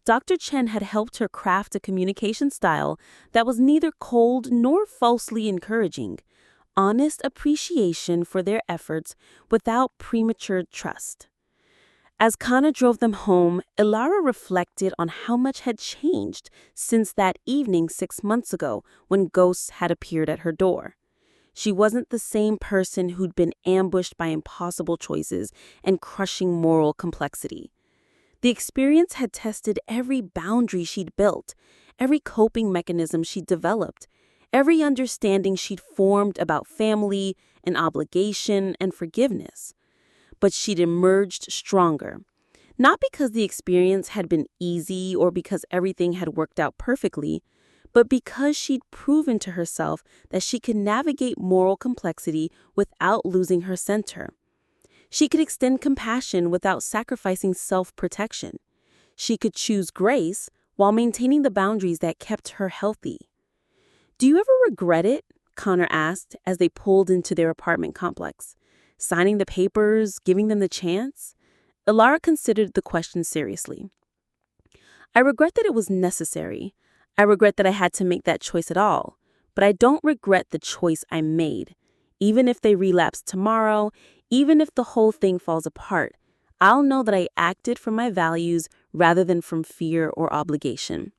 Dr. Chen had helped her craft a communication style that was neither cold nor falsely encouraging. Honest appreciation for their efforts without premature trust. As Kana drove them home, Ilara reflected on how much had changed since that evening 6 months ago when ghosts had appeared at her door. She wasn't the same person who'd been ambushed by impossible choices and crushing moral complexity. The experience had tested every boundary she'd built, every coping mechanism she'd developed, every understanding she'd formed about family and obligation and forgiveness. But she'd emerged stronger. Not because the experience had been easy or because everything had worked out perfectly, but because she'd proven to herself that she could navigate moral complexity without losing her center. She could extend compassion without sacrificing self-protection. She could choose grace while maintaining the boundaries that kept her healthy. "Do you ever regret it?" Connor asked as they pulled into their apartment complex. "Signing the papers, giving them the chance?" Ilara considered the question seriously. "I regret that it was necessary. I regret that I had to make that choice at all. But I don't regret the choice I made. Even if they relapse tomorrow, even if the whole thing falls apart, I'll know that I acted from my values rather than from fear or obligation."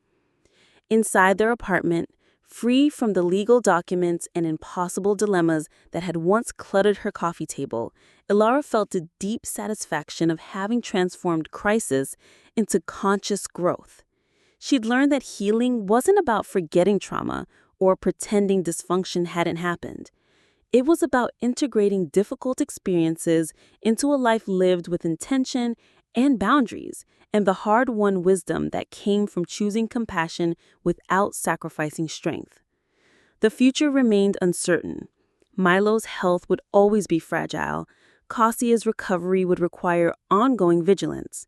Inside their apartment, free from the legal documents and impossible dilemmas that had once cluttered her coffee table, Ilara felt a deep satisfaction of having transformed crisis into conscious growth. She'd learned that healing wasn't about forgetting trauma or pretending dysfunction hadn't happened. It was about integrating difficult experiences into a life lived with intention and boundaries, and the hard-won wisdom that came from choosing compassion without sacrificing strength. The future remained uncertain. Milo's health would always be fragile, Cassia's recovery would require ongoing vigilance,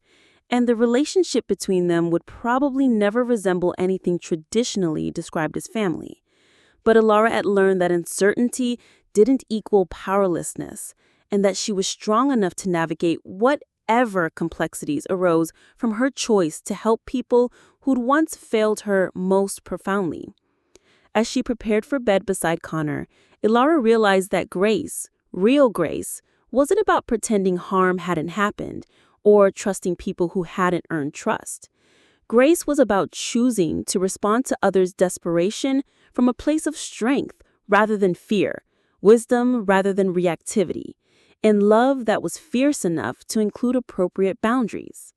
and the relationship between them would probably never resemble anything traditionally described as family. But Ilara had learned that uncertainty didn't equal powerlessness, and that she was strong enough to navigate whatever complexities arose from her choice to help people who'd once failed her most profoundly. As she prepared for bed beside Connor, Ilara realized that grace, real grace, wasn't about pretending harm hadn't happened or trusting people who hadn't earned trust. Grace was about choosing to respond to others' desperation from a place of strength rather than fear, wisdom rather than reactivity, and love that was fierce enough to include appropriate boundaries.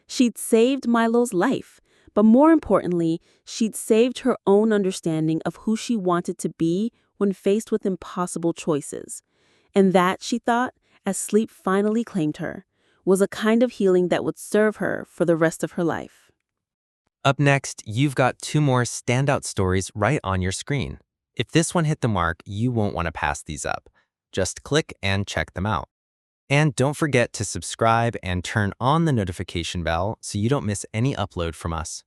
She'd saved Milo's life, but more importantly, she'd saved her own understanding of who she wanted to be when faced with impossible choices. And that, she thought, as sleep finally claimed her, was a kind of healing that would serve her for the rest of her life. Up next, you've got 2 more standout stories right on your screen. If this one hit the mark, you won't want to pass these up. Just click and check them out. And don't forget to subscribe and turn on the notification bell so you don't miss any upload from us.